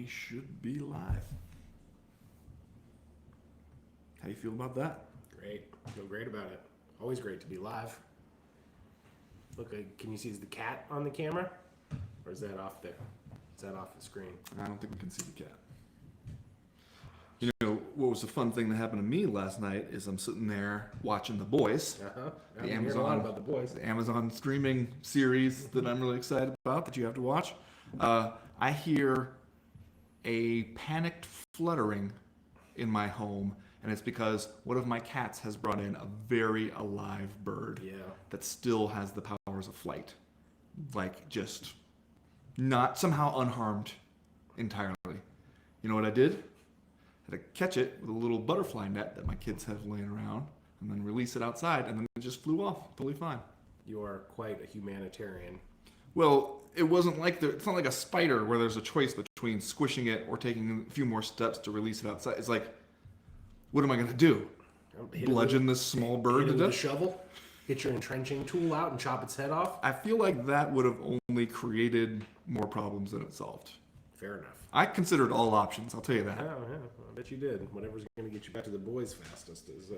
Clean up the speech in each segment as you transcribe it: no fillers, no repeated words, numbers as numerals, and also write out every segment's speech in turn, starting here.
we should be live. How you feel about that? Great. Feel great about it. Always great to be live. Look, can you see the cat on the camera? Or is that off there? Is that off the screen? I don't think we can see the cat. You know, what was a fun thing that happened to me last night is I'm sitting there watching The Boys. I've been hearing a lot about The Boys. The Amazon streaming series that I'm really excited about that you have to watch. I hear a panicked fluttering in my home, and it's because one of my cats has brought in a very alive bird that still has the powers of flight. Like, just not somehow unharmed entirely. You know what I did? I had to catch it with a little butterfly net that my kids have laying around, and then release it outside, and then it just flew off, totally fine. You are quite a humanitarian. Well, it wasn't like it's not like a spider where there's a choice between squishing it or taking a few more steps to release it outside. It's like, what am I going to do? Bludgeon this small bird to death? With a shovel? Get your entrenching tool out and chop its head off? I feel like that would have only created more problems than it solved. Fair enough. I considered all options, I'll tell you that. Yeah, I bet you did. Whatever's going to get you back to The Boys fastest is...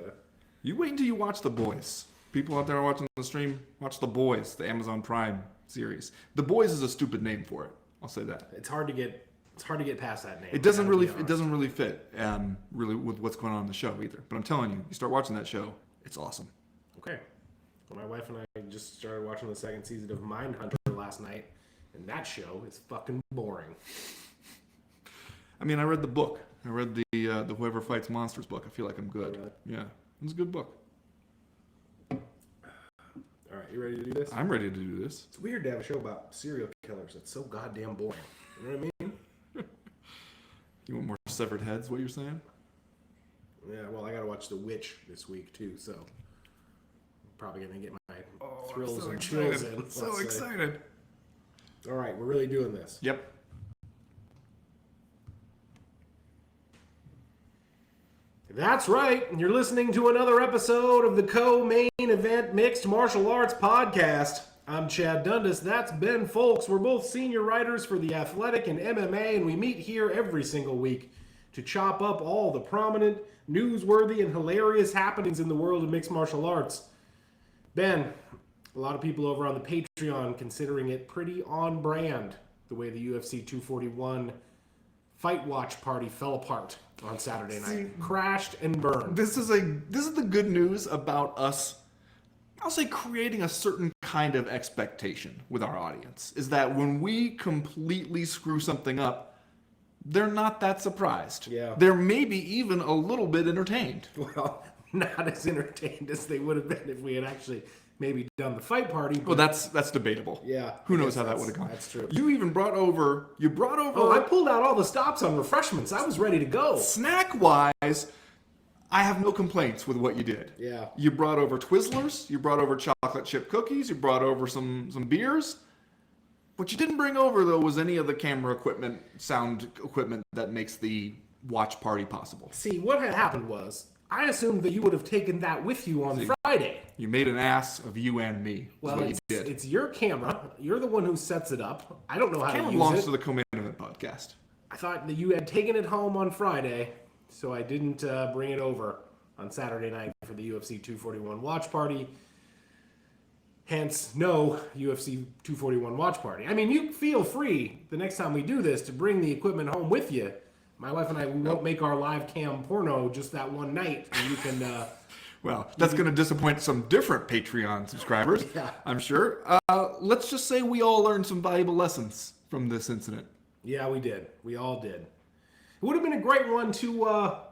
You wait until you watch The Boys. People out there watching the stream, watch The Boys, the Amazon Prime series. The Boys is a stupid name for it. I'll say that. It's hard to get past that name. It doesn't really fit really with what's going on in the show either. But I'm telling you, you start watching that show, it's awesome. Okay. Well, my wife and I just started watching the second season of Mindhunter last night, and that show is fucking boring. I mean, I read the book. I read the Whoever Fights Monsters book. I feel like I'm good. Really? Yeah, it's a good book. All right, you ready to do this? I'm ready to do this. It's weird to have a show about serial killers. It's so goddamn boring. You know what I mean? You want more severed heads, what you're saying? Yeah, well, I got to watch The Witch this week, too, so I'm probably going to get my thrills and chills in. So excited. All right, we're really doing this. Yep. That's right. You're listening to another episode of the co-main event Mixed Martial Arts Podcast. I'm Chad Dundas. That's Ben Folks. We're both senior writers for The Athletic and MMA, and we meet here every single week to chop up all the prominent, newsworthy, and hilarious happenings in the world of mixed martial arts. Ben, a lot of people over on the Patreon considering it pretty on brand, the way the UFC 241 Fight Watch party fell apart on Saturday night. Crashed and burned. This is the good news about us, I'll say, creating a certain kind of expectation with our audience, is that when we completely screw something up, they're not that surprised. Yeah. They're maybe even a little bit entertained. Well, not as entertained as they would have been if we had actually maybe done the fight party. Well, that's debatable. Yeah. Who knows how that would have gone. That's true. You even brought over... Oh, I pulled out all the stops on refreshments. I was ready to go. Snack-wise, I have no complaints with what you did. Yeah. You brought over Twizzlers. You brought over chocolate chip cookies. You brought over some beers. What you didn't bring over, though, was any of the camera equipment, sound equipment that makes the watch party possible. See, what had happened was, I assumed that you would have taken that with you on Friday. You made an ass of you and me. Well, it's your camera. You're the one who sets it up. I don't know how to use it. It belongs to the Co-Main Event podcast. I thought that you had taken it home on Friday, so I didn't bring it over on Saturday night for the UFC 241 watch party. Hence, no UFC 241 watch party. I mean, you feel free the next time we do this to bring the equipment home with you. My wife and I, we won't make our live cam porno just that one night. And you can... well, that's going to disappoint some different Patreon subscribers, yeah. I'm sure. Let's just say we all learned some valuable lessons from this incident. Yeah, we did. We all did. It would have been a great one to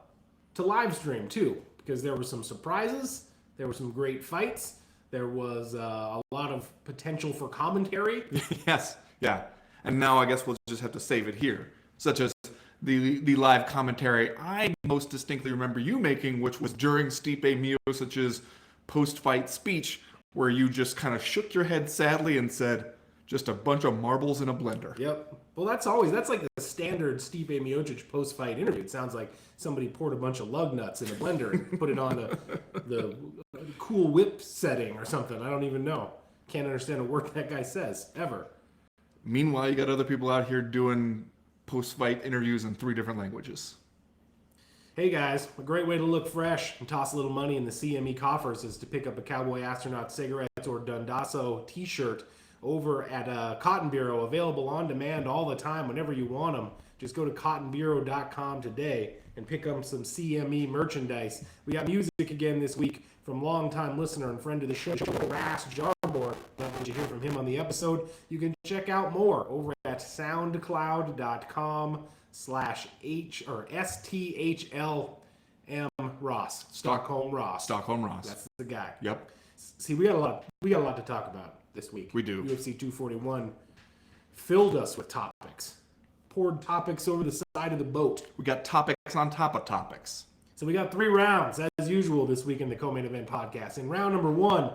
live stream, too, because there were some surprises. There were some great fights. There was a lot of potential for commentary. Yes, yeah. And now I guess we'll just have to save it here, such as the live commentary I most distinctly remember you making, which was during Stipe Miocic's post-fight speech, where you just kind of shook your head sadly and said, just a bunch of marbles in a blender. Yep. Well, that's like the standard Stipe Miocic post-fight interview. It sounds like somebody poured a bunch of lug nuts in a blender and put it on the Cool Whip setting or something. I don't even know. Can't understand a word that guy says, ever. Meanwhile, you got other people out here doing post-fight interviews in 3 different languages. Hey guys, a great way to look fresh and toss a little money in the CME coffers is to pick up a Cowboy Astronaut cigarettes or Dundasso t-shirt over at Cotton Bureau, available on demand all the time whenever you want them. Just go to cottonbureau.com today and pick up some CME merchandise. We got music again this week from longtime listener and friend of the show, Ras Jarbour. Did you hear from him on the episode? You can check out more over at soundcloud.com/H or STHLM Ross. Stockholm Ross. Stockholm Ross. That's the guy. Yep. See, we got a lot to talk about this week. We do. UFC 241 filled us with topics. Poured topics over the side of the boat. We got topics on top of topics. So we got 3 rounds, as usual, this week in the Co-Main Event podcast. In round number 1,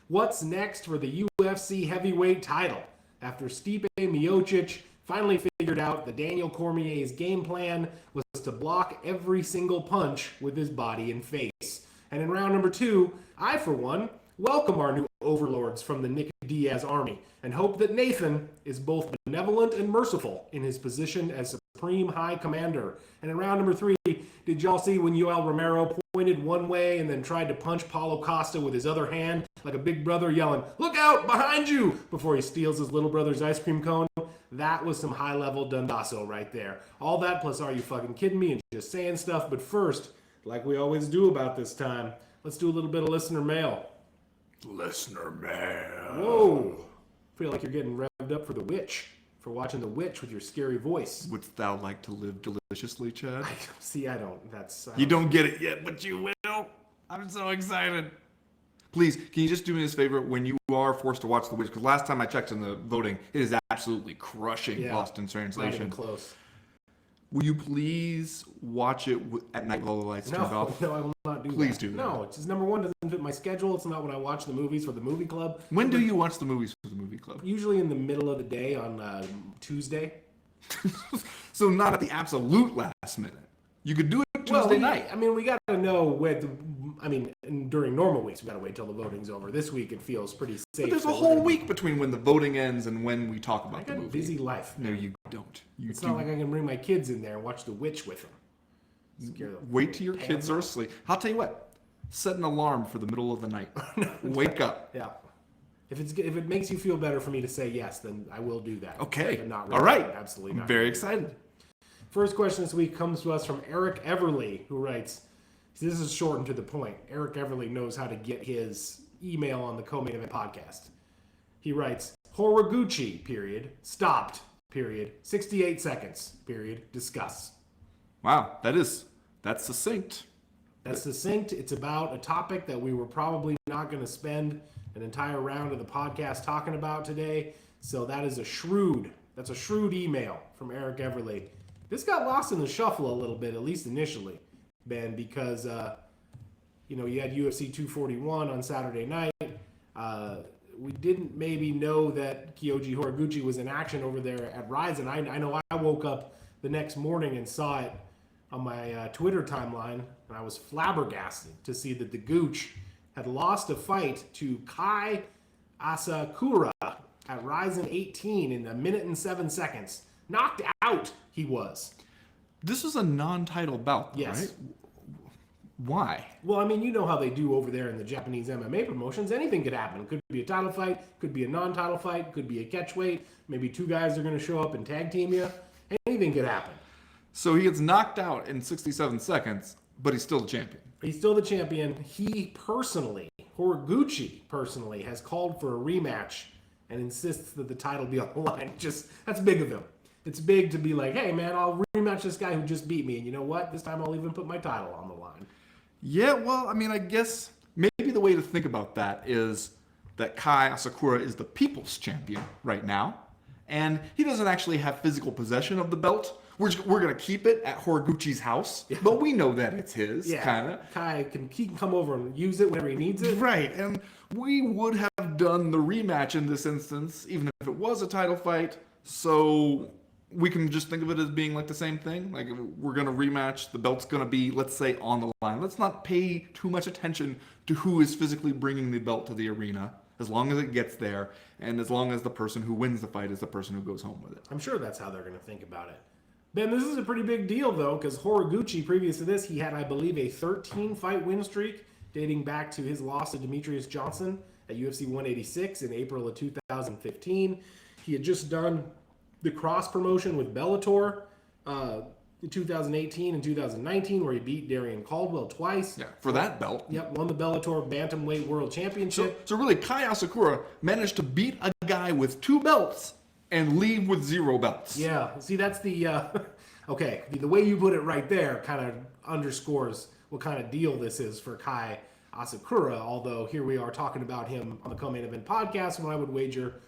what's next for the UFC heavyweight title? After Stipe Miocic finally figured out that Daniel Cormier's game plan was to block every single punch with his body and face. And in round number 2, I, for one, welcome our new overlords from the Nick Diaz army and hope that Nathan is both benevolent and merciful in his position as Supreme High Commander. And in round number 3, did y'all see when Yoel Romero pointed one way and then tried to punch Paulo Costa with his other hand like a big brother yelling, "Look out, behind you," before he steals his little brother's ice cream cone? That was some high-level Dundasso right there. All that plus Are You Fucking Kidding Me and just saying stuff. But first, like we always do about this time, let's do a little bit of listener mail. Listener mail. Whoa. Feel like you're getting revved up for The Witch, for watching The Witch with your scary voice. Wouldst thou like to live deliciously, Chad? See, I don't. You don't get it yet, but you will. I'm so excited. Please, can you just do me this favor when you are forced to watch The Witch? Because last time I checked in the voting, it is absolutely crushing Lost in Not even Translation. close. Will you please watch it at night while the lights turned off? No, I will not do that. Please do that. No, it's just number 1, doesn't fit my schedule. It's not when I watch the movies for the movie club. When do you watch the movies for the movie club? Usually in the middle of the day on Tuesday. So not at the absolute last minute. You could do it Tuesday night. I mean, we got to know during normal weeks, we got to wait till the voting's over. This week, it feels pretty safe. But there's a whole week between when the voting ends and when we talk about the I got movie. a busy life. No, you don't. It's not like I can bring my kids in there and watch The Witch with them. Wait till your kids are asleep. I'll tell you what. Set an alarm for the middle of the night. Wake up. Yeah. If it makes you feel better for me to say yes, then I will do that. Okay. But not really. All right. Absolutely not. Very excited. First question this week comes to us from Eric Everly, who writes, this is short and to the point. Eric Everly knows how to get his email on the Co-Main Event podcast. He writes, Horiguchi, period, stopped, period, 68 seconds, period, discuss. Wow, that's succinct. That's succinct. It's about a topic that we were probably not going to spend an entire round of the podcast talking about today. So that's a shrewd email from Eric Everly. This got lost in the shuffle a little bit, at least initially, Ben, because, you had UFC 241 on Saturday night. We didn't maybe know that Kyoji Horiguchi was in action over there at Ryzen. I know I woke up the next morning and saw it on my Twitter timeline, and I was flabbergasted to see that the Gooch had lost a fight to Kai Asakura at Ryzen 18 in 1 minute and 7 seconds. Knocked out he was. This is a non-title bout, yes. Right? Why? Well, I mean, you know how they do over there in the Japanese MMA promotions. Anything could happen. Could be a title fight, could be a non-title fight, could be a catchweight. Maybe 2 guys are going to show up and tag team you. Anything could happen. So he gets knocked out in 67 seconds, but he's still the champion. He's still the champion. Horiguchi personally, has called for a rematch and insists that the title be on the line. That's big of him. It's big to be like, hey, man, I'll rematch this guy who just beat me. And you know what? This time I'll even put my title on the line. Yeah, well, I mean, I guess maybe the way to think about that is that Kai Asakura is the people's champion right now. And he doesn't actually have physical possession of the belt. We're going to keep it at Horiguchi's house. Yeah. But we know that it's his, kind of. Kai can come over and use it whenever he needs it. Right, and we would have done the rematch in this instance, even if it was a title fight. So we can just think of it as being like the same thing. Like, we're going to rematch. The belt's going to be, let's say, on the line. Let's not pay too much attention to who is physically bringing the belt to the arena, as long as it gets there, and as long as the person who wins the fight is the person who goes home with it. I'm sure that's how they're going to think about it. Ben, this is a pretty big deal, though, because Horiguchi, previous to this, he had, I believe, a 13-fight win streak dating back to his loss to Demetrius Johnson at UFC 186 in April of 2015. He had just done the cross promotion with Bellator in 2018 and 2019, where he beat Darian Caldwell twice. Yeah, for that belt. Yep, won the Bellator Bantamweight World Championship. So really, Kai Asakura managed to beat a guy with 2 belts and leave with 0 belts. Yeah, see, that's the okay. The way you put it right there kind of underscores what kind of deal this is for Kai Asakura. Although here we are talking about him on the Co-Main Event podcast, when I would wager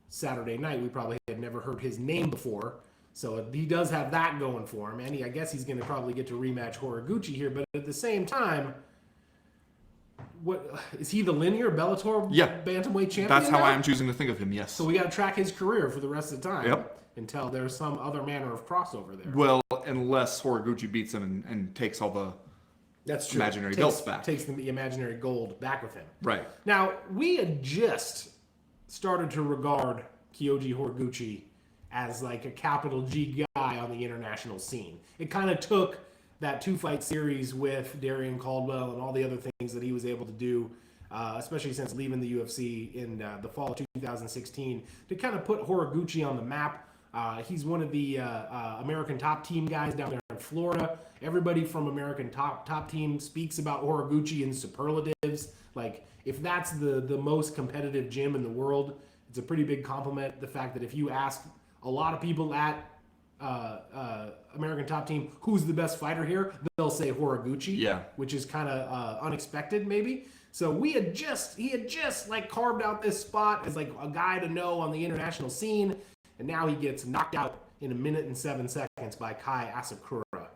Saturday night we probably had never heard his name before. So he does have that going for him, and I guess he's going to probably get to rematch Horiguchi here. But at the same time, what is he, the linear Bellator bantamweight champion? That's how now? I am choosing to think of him. Yes. So we got to track his career for the rest of the time. Yep. Until there's some other manner of crossover there. Well, unless Horiguchi beats him and takes all the That's true. imaginary belts back. Takes the imaginary gold back with him. Right. Now, we had just started to regard Kyoji Horiguchi as like a capital G guy on the international scene. It kind of took that 2-fight series with Darian Caldwell and all the other things that he was able to do, especially since leaving the UFC in the fall of 2016, to kind of put Horiguchi on the map. He's one of the American Top Team guys down there in Florida. Everybody from American Top Team speaks about Horiguchi in superlatives. Like, if that's the most competitive gym in the world, it's a pretty big compliment. The fact that if you ask a lot of people at American Top Team who's the best fighter here, they'll say Horiguchi. Yeah. Which is kind of unexpected, maybe. So he had just like carved out this spot as like a guy to know on the international scene. And now he gets knocked out in 1 minute and 7 seconds by Kai Asakura.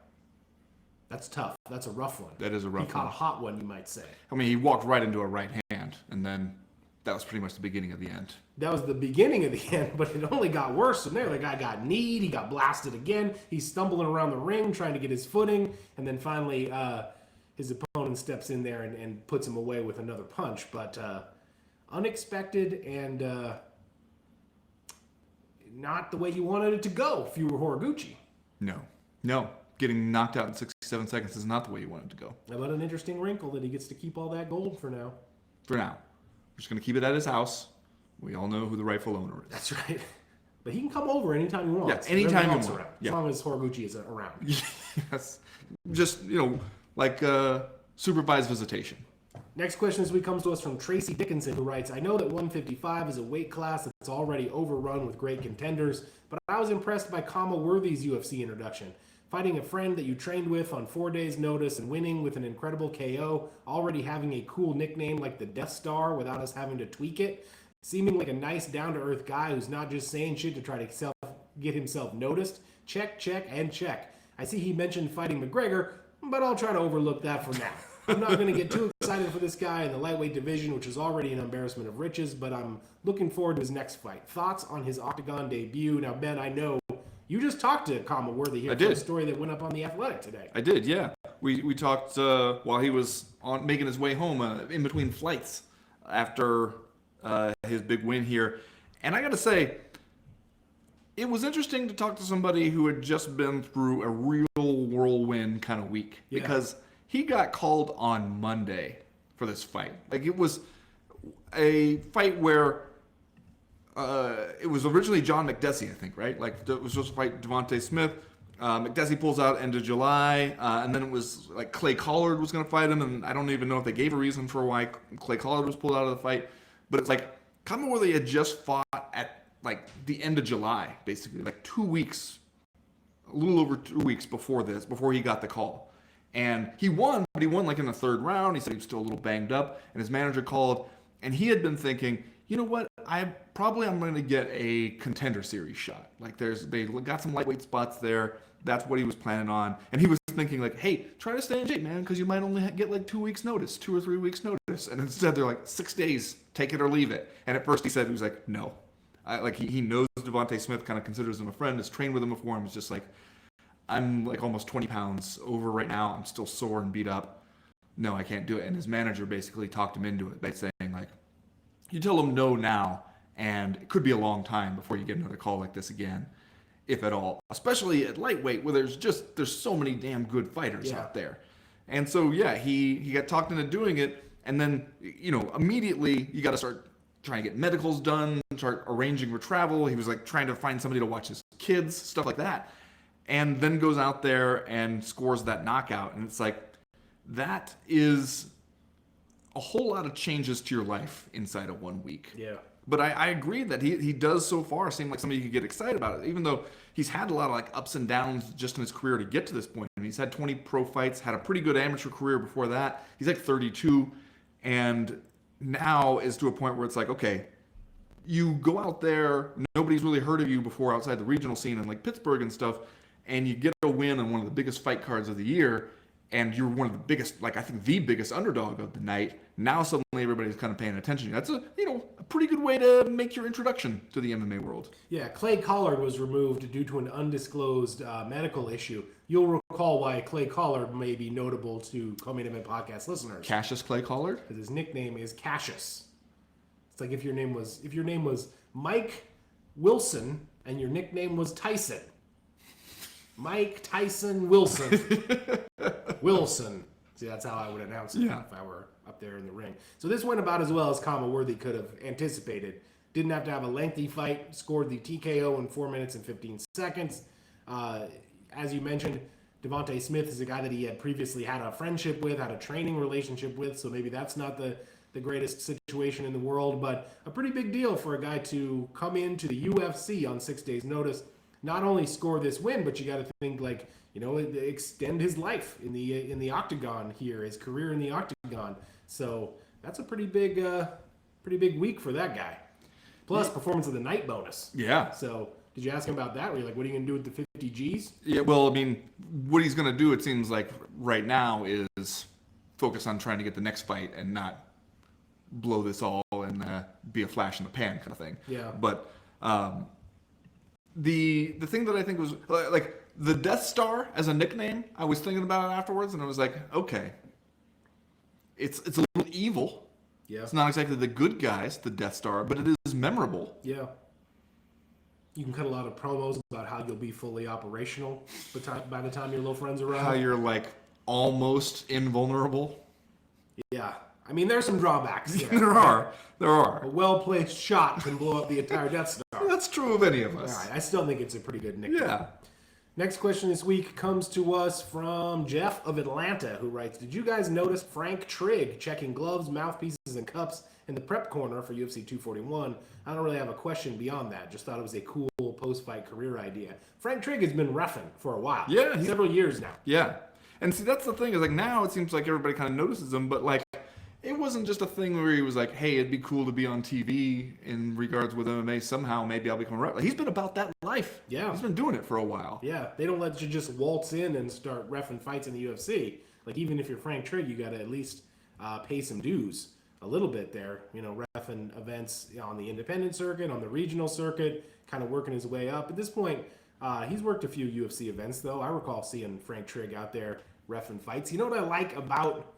That's tough. That's a rough one. That is a rough one. He caught a hot one, you might say. I mean, he walked right into a right hand, and then that was pretty much the beginning of the end. That was the beginning of the end, but it only got worse from there. The guy got kneed. He got blasted again. He's stumbling around the ring trying to get his footing, and then finally his opponent steps in there and puts him away with another punch. But unexpected and not the way you wanted it to go if you were Horiguchi. No. Getting knocked out in 67 seconds is not the way you want it to go. How about an interesting wrinkle that he gets to keep all that gold for now? For now. We're just going to keep it at his house. We all know who the rightful owner is. That's right. But he can come over anytime he wants. Yeah, anytime he wants. Around, Yeah. As long as Horiguchi is around. Yes. Just, like supervised visitation. Next question this week comes to us from Tracy Dickinson, who writes, I know that 155 is a weight class that's already overrun with great contenders, but I was impressed by Kama Worthy's UFC introduction. Fighting a friend that you trained with on 4 days' notice and winning with an incredible KO, already having a cool nickname like the Death Star without us having to tweak it, seeming like a nice, down-to-earth guy who's not just saying shit to try to get himself noticed. Check, check, and check. I see he mentioned fighting McGregor, but I'll try to overlook that for now. I'm not going to get too excited for this guy in the lightweight division, which is already an embarrassment of riches, but I'm looking forward to his next fight. Thoughts on his Octagon debut? Now, Ben, I know you just talked to Kama Worthy here for the story that went up on The Athletic today. I did, yeah. We talked while he was making his way home in between flights after his big win here. And I got to say, it was interesting to talk to somebody who had just been through a real whirlwind kind of week. Yeah. Because he got called on Monday for this fight. Like, it was a fight where it was originally John McDessie, I think, right? Like, it was supposed to fight Devontae Smith. McDessie pulls out end of July, and then it was like Clay Collard was going to fight him, and I don't even know if they gave a reason for why Clay Collard was pulled out of the fight. But it's like, Kama Worthy had just fought at like the end of July, basically, like 2 weeks, a little over 2 weeks before he got the call. And he won, but he won like in the third round. He said he was still a little banged up, and his manager called, and he had been thinking, you know what? I'm going to get a contender series shot. Like they got some lightweight spots there. That's what he was planning on. And he was thinking like, hey, try to stay in shape, man, because you might only get like 2 weeks notice, 2 or 3 weeks notice. And instead they're like 6 days, take it or leave it. And at first he said, he was like, no. He knows Devontae Smith, kind of considers him a friend, has trained with him before. And was just like, I'm like almost 20 pounds over right now. I'm still sore and beat up. No, I can't do it. And his manager basically talked him into it by saying like, you tell him no now, and it could be a long time before you get another call like this again. if at all, especially at lightweight where there's so many damn good fighters out there. And so, yeah, he got talked into doing it. And then, immediately you got to start trying to get medicals done, start arranging for travel. He was like trying to find somebody to watch his kids, stuff like that. And then goes out there and scores that knockout. And it's like, that is a whole lot of changes to your life inside of 1 week. Yeah. But I agree that he does so far seem like somebody you could get excited about it, even though he's had a lot of like ups and downs just in his career to get to this point. And he's had 20 pro fights, had a pretty good amateur career before that. He's like 32, and now is to a point where it's like, okay, you go out there, nobody's really heard of you before outside the regional scene in like Pittsburgh and stuff, and you get a win on one of the biggest fight cards of the year, and you're one of the biggest, like I think the biggest underdog of the night. Now suddenly everybody's kind of paying attention. That's a pretty good way to make your introduction to the MMA world. Yeah, Clay Collard was removed due to an undisclosed medical issue. You'll recall why Clay Collard may be notable to Co-Main Event podcast listeners. Cassius Clay Collard? Because his nickname is Cassius. It's like if your name was Mike Wilson and your nickname was Tyson. Mike Tyson Wilson. Wilson. See, that's how I would announce it if I were up there in the ring. So this went about as well as Kama Worthy could have anticipated. Didn't have to have a lengthy fight. Scored the TKO in 4 minutes and 15 seconds. As you mentioned, Devontae Smith is a guy that he had previously had a friendship with, had a training relationship with, so maybe that's not the greatest situation in the world, but a pretty big deal for a guy to come into the UFC on 6 days' notice, not only score this win, but you got to think like, extend his life in the octagon here, his career in the octagon. So that's a pretty big week for that guy. Plus, performance of the night bonus. Yeah. So did you ask him about that? Were you like, what are you going to do with the 50 Gs? Yeah, well, I mean, what he's going to do, it seems like right now, is focus on trying to get the next fight and not blow this all and be a flash in the pan kind of thing. Yeah. But the thing that I think was, like, the Death Star as a nickname, I was thinking about it afterwards, and I was like, okay, it's a little evil. Yeah. It's not exactly the good guys, the Death Star, but it is memorable. Yeah. You can cut a lot of promos about how you'll be fully operational by the time your little friends arrive. How you're, like, almost invulnerable. Yeah. I mean, there's some drawbacks. Yeah. There are. A well-placed shot can blow up the entire Death Star. That's true of any of us. All right. I still think it's a pretty good nickname. Yeah. Next question this week comes to us from Jeff of Atlanta, who writes, did you guys notice Frank Trigg checking gloves, mouthpieces, and cups in the prep corner for UFC 241? I don't really have a question beyond that. Just thought it was a cool post-fight career idea. Frank Trigg has been reffing for a while. Yeah. Several years now. Yeah. And see, that's the thing, is like now it seems like everybody kind of notices him, but like it wasn't just a thing where he was like, hey, it'd be cool to be on TV in regards with MMA somehow. Maybe I'll become a ref. Like, he's been about that life. Yeah. He's been doing it for a while. Yeah. They don't let you just waltz in and start reffing fights in the UFC. Like, even if you're Frank Trigg, you got to at least pay some dues a little bit there. Reffing events on the independent circuit, on the regional circuit, kind of working his way up. At this point, he's worked a few UFC events, though. I recall seeing Frank Trigg out there reffing fights. You know what I like about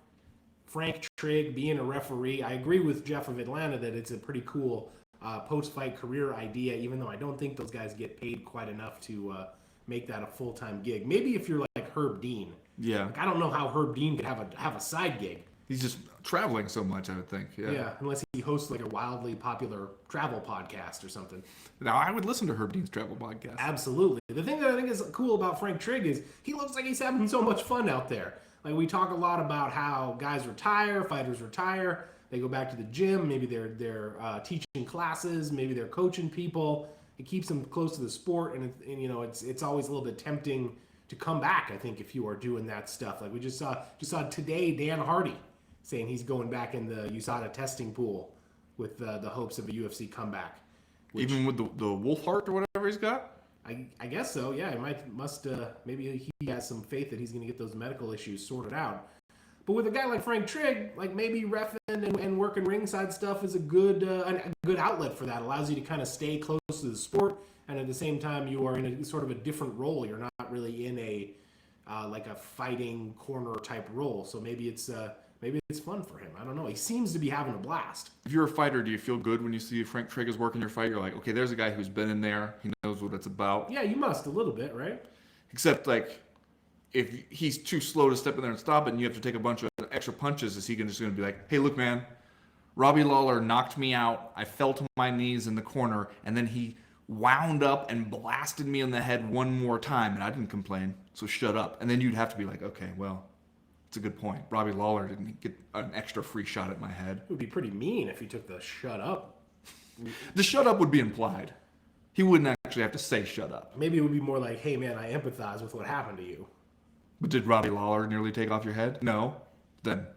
Frank Trigg being a referee? I agree with Jeff of Atlanta that it's a pretty cool post-fight career idea, even though I don't think those guys get paid quite enough to make that a full-time gig. Maybe if you're like Herb Dean. Yeah. Like, I don't know how Herb Dean could have a side gig. He's just traveling so much, I would think. Yeah, unless he hosts like a wildly popular travel podcast or something. Now, I would listen to Herb Dean's travel podcast. Absolutely. The thing that I think is cool about Frank Trigg is he looks like he's having so much fun out there. Like, we talk a lot about how guys retire, fighters retire, they go back to the gym, maybe they're teaching classes, maybe they're coaching people. It keeps them close to the sport, and it's always a little bit tempting to come back, I think, if you are doing that stuff. Like, we just saw today Dan Hardy saying he's going back in the USADA testing pool with the hopes of a UFC comeback. Even with the wolf heart or whatever he's got? I guess so, yeah. Maybe he has some faith that he's going to get those medical issues sorted out. But with a guy like Frank Trigg, like, maybe reffing and working ringside stuff is a good outlet for that. It allows you to kind of stay close to the sport, and at the same time you are in a sort of a different role. You're not really in a like a fighting corner type role. So maybe it's maybe it's fun for him. I don't know. He seems to be having a blast. If you're a fighter, do you feel good when you see Frank Trigger's working your fight? You're like, okay, there's a guy who's been in there. He knows what it's about. Yeah, you must a little bit, right? Except, like, if he's too slow to step in there and stop it and you have to take a bunch of extra punches, is he just going to be like, hey, look, man, Robbie Lawler knocked me out. I fell to my knees in the corner, and then he wound up and blasted me in the head one more time, and I didn't complain, so shut up. And then you'd have to be like, okay, well, it's a good point. Robbie Lawler didn't get an extra free shot at my head. It would be pretty mean if he took the shut up. The shut up would be implied. He wouldn't actually have to say shut up. Maybe it would be more like, hey, man, I empathize with what happened to you. But did Robbie Lawler nearly take off your head? No. Then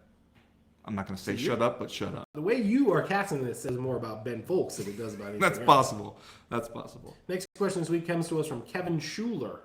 I'm not going to say shut up, but shut up. The way you are casting this says more about Ben Folks than it does about anything That's else. possible. That's possible. Next question this week comes to us from Kevin Schuler,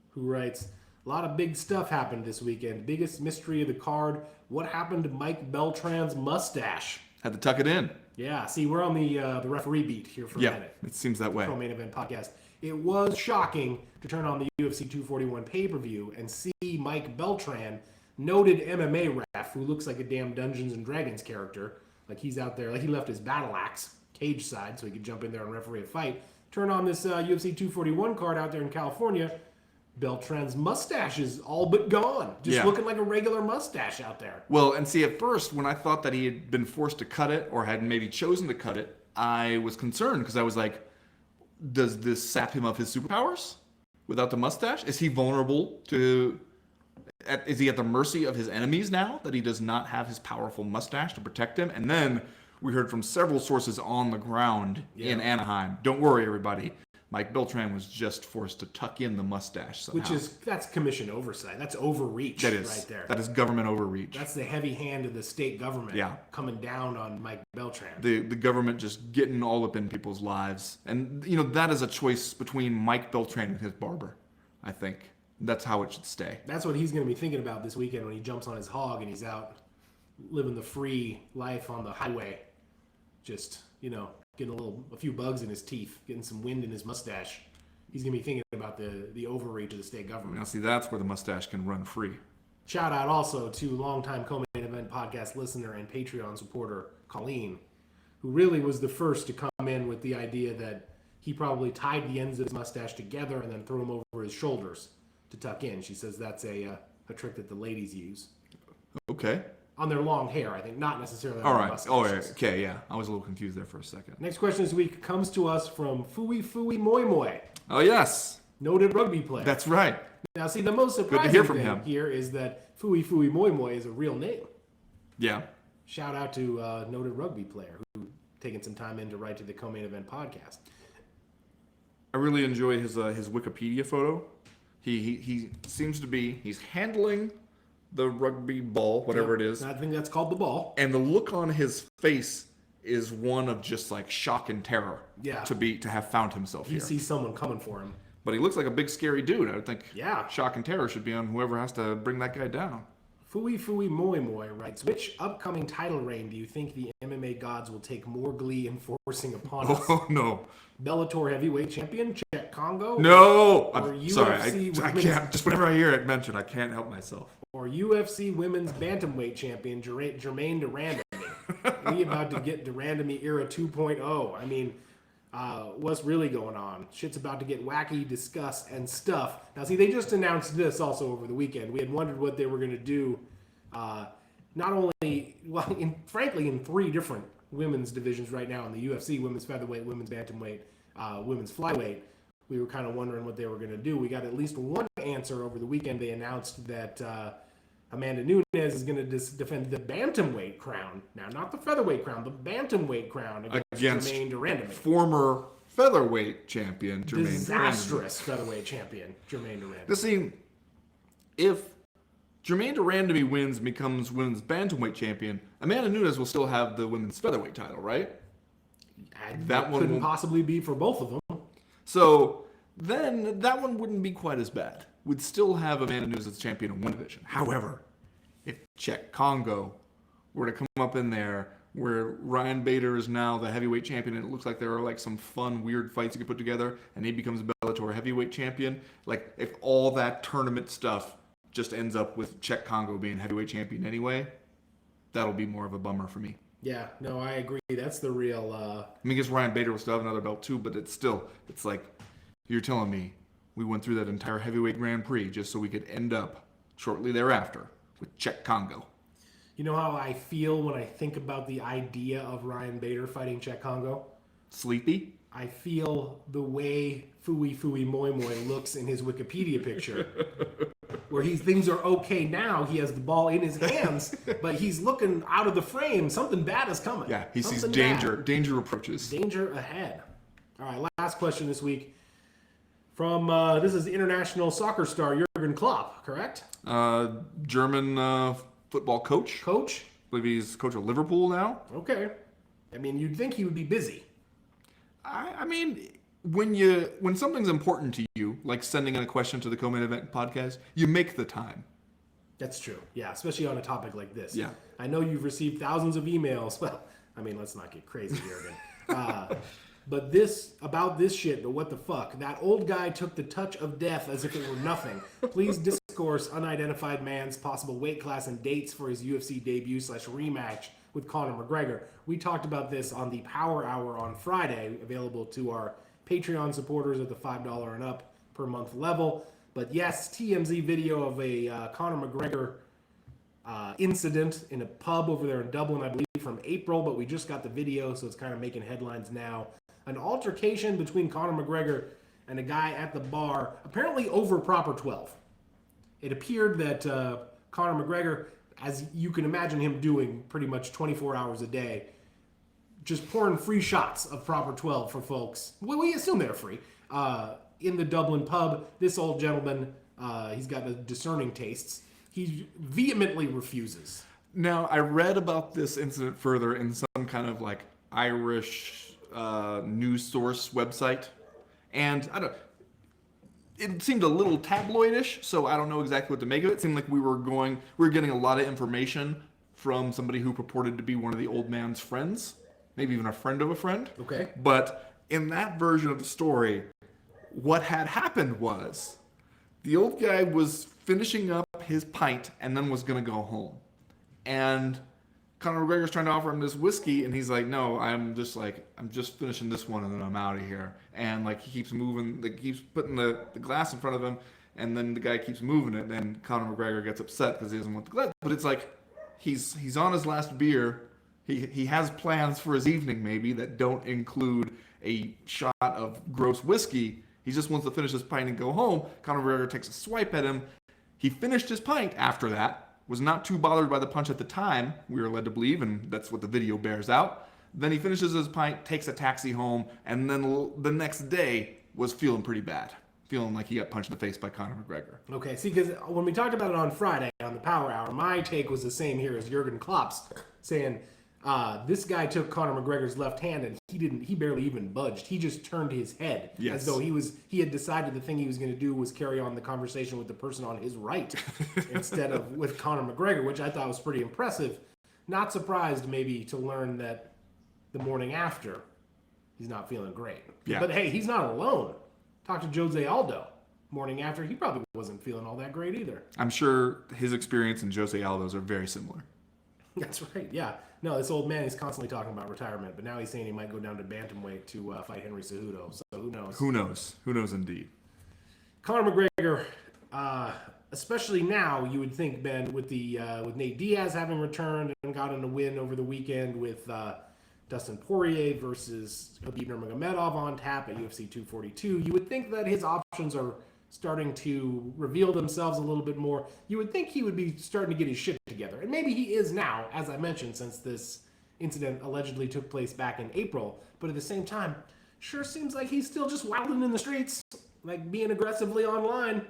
who writes, a lot of big stuff happened this weekend. Biggest mystery of the card, what happened to Mike Beltran's mustache? Had to tuck it in. Yeah, see, we're on the referee beat here for a minute. It seems that way. Main Event Podcast. It was shocking to turn on the UFC 241 pay-per-view and see Mike Beltran, noted MMA ref, who looks like a damn Dungeons and Dragons character, like he's out there, like he left his battle axe cage side so he could jump in there and referee a fight. Turn on this UFC 241 card out there in California. Beltran's mustache is all but gone. Just looking like a regular mustache out there. Well, and see, at first, when I thought that he had been forced to cut it or had maybe chosen to cut it, I was concerned because I was like, does this sap him of his superpowers without the mustache? Is he vulnerable to... Is he at the mercy of his enemies now that he does not have his powerful mustache to protect him? And then we heard from several sources on the ground in Anaheim. Don't worry, everybody. Mike Beltran was just forced to tuck in the mustache somehow. That's commission oversight. That's overreach right there. That is government overreach. That's the heavy hand of the state government coming down on Mike Beltran. The government just getting all up in people's lives. And, that is a choice between Mike Beltran and his barber, I think. That's how it should stay. That's what he's going to be thinking about this weekend when he jumps on his hog and he's out living the free life on the highway. Just, getting a few bugs in his teeth, getting some wind in his mustache. He's going to be thinking about the overreach of the state government. Now, see, that's where the mustache can run free. Shout out also to longtime Co-Main Event Podcast listener and Patreon supporter, Colleen, who really was the first to come in with the idea that he probably tied the ends of his mustache together and then threw them over his shoulders to tuck in. She says that's a trick that the ladies use. Okay. On their long hair, I think, not necessarily on all their right. mustaches. Oh, okay, yeah. I was a little confused there for a second. Next question this week comes to us from Fui Fui Moi Moi. Oh, yes. Noted rugby player. That's right. Now, see, the most surprising hear from thing him. here is that Fui Fui Moi Moi is a real name. Yeah. Shout out to noted rugby player who taken some time in to write to the Co-Main Event Podcast. I really enjoy his Wikipedia photo. He seems to be, he's handling the rugby ball, whatever it is. I think that's called the ball. And the look on his face is one of just like shock and terror. Yeah. To have found himself He here. sees someone coming for him. But he looks like a big scary dude. I would think Yeah. shock and terror should be on whoever has to bring that guy down. Fui Fui Moi Moi writes, which upcoming title reign do you think the MMA gods will take more glee in forcing upon us? Oh no. Bellator heavyweight champion, Czech Congo? No! Or I'm sorry, I women's- can't. Just whenever I hear it mentioned, I can't help myself. Or UFC women's bantamweight champion, Jermaine Durandamy? We about to get Durandamy era 2.0. I mean, what's really going on? Shit's about to get wacky, discuss, and stuff. Now, see, they just announced this also over the weekend. We had wondered what they were going to do, not only, well, frankly, in 3 different women's divisions right now in the UFC, women's featherweight, women's bantamweight, women's flyweight. We were kind of wondering what they were going to do. We got at least one answer over the weekend. They announced that Amanda Nunes is going to defend the bantamweight crown. Now, not the featherweight crown, the bantamweight crown against Jermaine Durandamy. Former featherweight champion Jermaine Disastrous featherweight champion Jermaine Durandamy. Now, see, if Jermaine Durandamy wins and becomes women's bantamweight champion, Amanda Nunes will still have the women's featherweight title, right? That one couldn't possibly be for both of them. So then that one wouldn't be quite as bad. We'd still have Amanda Nunes as champion in one division. However, if Czech Congo were to come up in there where Ryan Bader is now the heavyweight champion and it looks like there are like some fun, weird fights you could put together and he becomes a Bellator heavyweight champion, like if all that tournament stuff just ends up with Czech Congo being heavyweight champion anyway, that'll be more of a bummer for me. Yeah, no, I agree. That's the real. I mean, I guess Ryan Bader will still have another belt too, but it's like, you're telling me we went through that entire heavyweight Grand Prix just so we could end up shortly thereafter with Czech Congo. You know how I feel when I think about the idea of Ryan Bader fighting Czech Congo? Sleepy? I feel the way Fooey Fooey Moi Moi looks in his Wikipedia picture, where things are okay now. He has the ball in his hands, but he's looking out of the frame. Something bad is coming. Yeah, he sees Something danger. bad. Danger approaches. Danger ahead. All right, last question this week from this is international soccer star Jurgen Klopp, correct? German football coach. Coach? I believe he's coach of Liverpool now. Okay. I mean, you'd think he would be busy. I mean, when something's important to you, like sending in a question to the Co-Main Event podcast, you make the time. That's true. Yeah, especially on a topic like this. Yeah. I know you've received thousands of emails. Well, I mean, let's not get crazy, Jurgen. But about this shit, the what the fuck, that old guy took the touch of death as if it were nothing. Please discourse unidentified man's possible weight class and dates for his UFC debut / rematch with Conor McGregor. We talked about this on the Power Hour on Friday, available to our Patreon supporters at the $5 and up per month level. But yes, TMZ video of a Conor McGregor incident in a pub over there in Dublin, I believe, from April, but we just got the video, so it's kind of making headlines now. An altercation between Conor McGregor and a guy at the bar, apparently over Proper 12. It appeared that Conor McGregor, as you can imagine him doing pretty much 24 hours a day, just pouring free shots of Proper 12 for folks. We assume they're free. In the Dublin pub, this old gentleman, he's got discerning tastes. He vehemently refuses. Now, I read about this incident further in some kind of like Irish news source website, and it seemed a little tabloidish, so I don't know exactly what to make of it. It seemed like we were getting a lot of information from somebody who purported to be one of the old man's friends, maybe even a friend of a friend. Okay. But in that version of the story, what had happened was the old guy was finishing up his pint and then was going to go home. And Conor McGregor's trying to offer him this whiskey, and he's like, no, I'm just finishing this one and then I'm out of here. And like he keeps moving, keeps putting the glass in front of him, and then the guy keeps moving it, and Conor McGregor gets upset because he doesn't want the glass. But it's like he's on his last beer. He has plans for his evening maybe that don't include a shot of gross whiskey. He just wants to finish his pint and go home. Conor McGregor takes a swipe at him. He finished his pint after that. Was not too bothered by the punch at the time, we were led to believe, and that's what the video bears out. Then he finishes his pint, takes a taxi home, and then the next day was feeling pretty bad. Feeling like he got punched in the face by Conor McGregor. Okay, see, because when we talked about it on Friday on the Power Hour, my take was the same here as Jurgen Klopp's, saying this guy took Conor McGregor's left hand and he barely even budged. He just turned his head as though he had decided the thing he was going to do was carry on the conversation with the person on his right instead of with Conor McGregor, which I thought was pretty impressive. Not surprised maybe to learn that the morning after he's not feeling great. Yeah. But hey, he's not alone. Talk to Jose Aldo. Morning after, he probably wasn't feeling all that great either. I'm sure his experience and Jose Aldo's are very similar. That's right, yeah. No, this old man is constantly talking about retirement, but now he's saying he might go down to bantamweight to fight Henry Cejudo, so who knows? Who knows? Who knows indeed. Conor McGregor, especially now, you would think, Ben, with Nate Diaz having returned and gotten a win over the weekend with Dustin Poirier versus Khabib Nurmagomedov on tap at UFC 242, you would think that his options are starting to reveal themselves a little bit more. You would think he would be starting to get his shit together. And maybe he is now, as I mentioned, since this incident allegedly took place back in April. But at the same time, sure seems like he's still just wilding in the streets, like being aggressively online.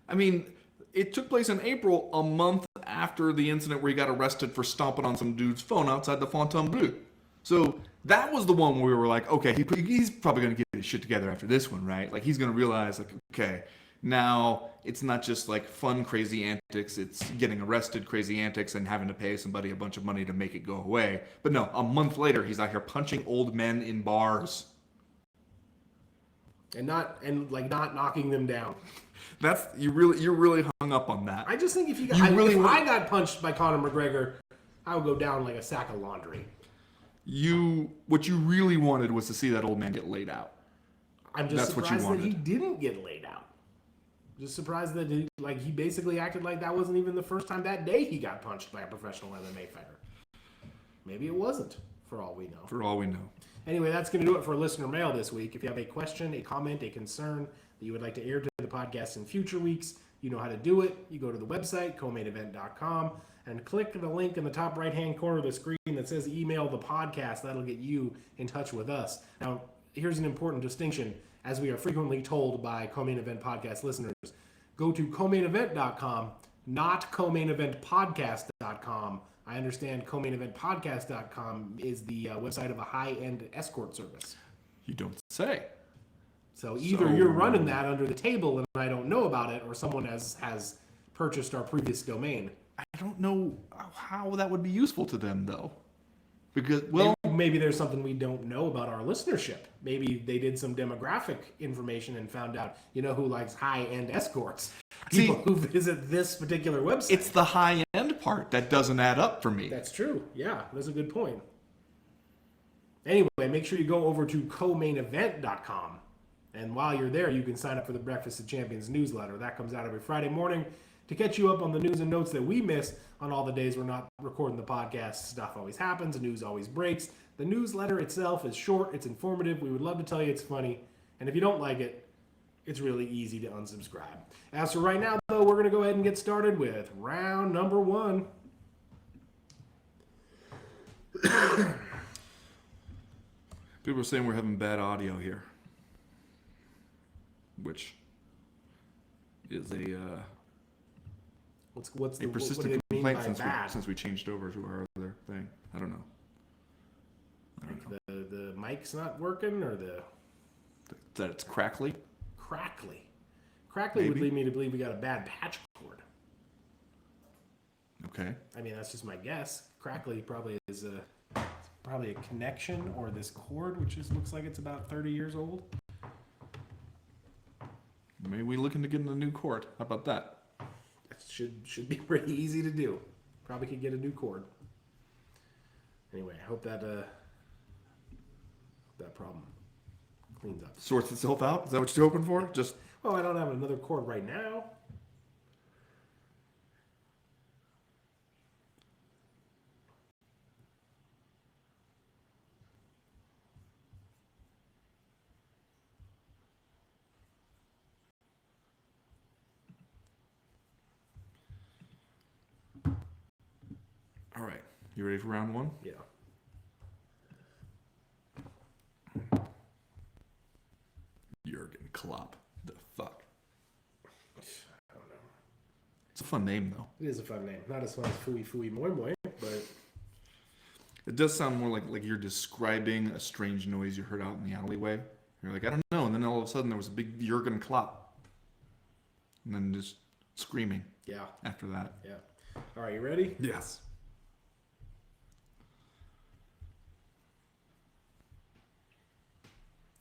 I mean, it took place in April, a month after the incident where he got arrested for stomping on some dude's phone outside the Fontainebleau. So that was the one where we were like, okay, he's probably going to get his shit together after this one, right? Like, he's going to realize, like, okay, now it's not just like fun, crazy antics. It's getting arrested, crazy antics, and having to pay somebody a bunch of money to make it go away. But no, a month later, he's out here punching old men in bars. And not knocking them down. You're really hung up on that. I just think if I got punched by Conor McGregor, I would go down like a sack of laundry. What you really wanted was to see that old man get laid out. I'm just That's what you surprised that he wanted. didn't get laid out. Just surprised that he basically acted like that wasn't even the first time that day he got punched by a professional MMA fighter. Maybe it wasn't, for all we know. For all we know. Anyway, that's going to do it for listener mail this week. If you have a question, a comment, a concern that you would like to air to the podcast in future weeks, you know how to do it. You go to the website, comainevent.com, and click the link in the top right-hand corner of the screen that says email the podcast. That'll get you in touch with us. Now, here's an important distinction, as we are frequently told by Co-Main Event podcast listeners. Go to comainevent.com, not comaineventpodcast.com. I understand comaineventpodcast.com is the website of a high-end escort service. You don't say. So either you're running that under the table and I don't know about it, or someone has purchased our previous domain. I don't know how that would be useful to them, though. Because, well... Maybe there's something we don't know about our listenership. Maybe they did some demographic information and found out, who likes high-end escorts? People who visit this particular website. It's the high-end part that doesn't add up for me. That's true. Yeah, that's a good point. Anyway, make sure you go over to comainevent.com. And while you're there, you can sign up for the Breakfast of Champions newsletter. That comes out every Friday morning to catch you up on the news and notes that we miss on all the days we're not recording the podcast. Stuff always happens. News always breaks. The newsletter itself is short. It's informative. We would love to tell you it's funny. And if you don't like it, it's really easy to unsubscribe. As for right now, though, we're going to go ahead and get started with round number 1. People are saying we're having bad audio here. Which is a persistent complaint since we changed over to our other thing. I don't know. The mic's not working, or that it's crackly. Crackly Maybe. would lead me to believe we got a bad patch cord. Okay. I mean, that's just my guess. Crackly probably is a connection, or this cord, which looks like it's about 30 years old. Maybe we looking to get in a new cord. How about that? That should be pretty easy to do. Probably could get a new cord. Anyway, I hope that problem cleans up. Sorts itself out? Is that what you're hoping for? Well, I don't have another cord right now. All right. You ready for round 1? Yeah. Jurgen Klopp. The fuck? I don't know. It's a fun name, though. It is a fun name. Not as fun as Fooey Fooey Moi Moi, but... It does sound more like you're describing a strange noise you heard out in the alleyway. You're like, I don't know. And then all of a sudden there was a big Jurgen Klopp. And then just screaming. Yeah. After that. Yeah. All right, you ready? Yes.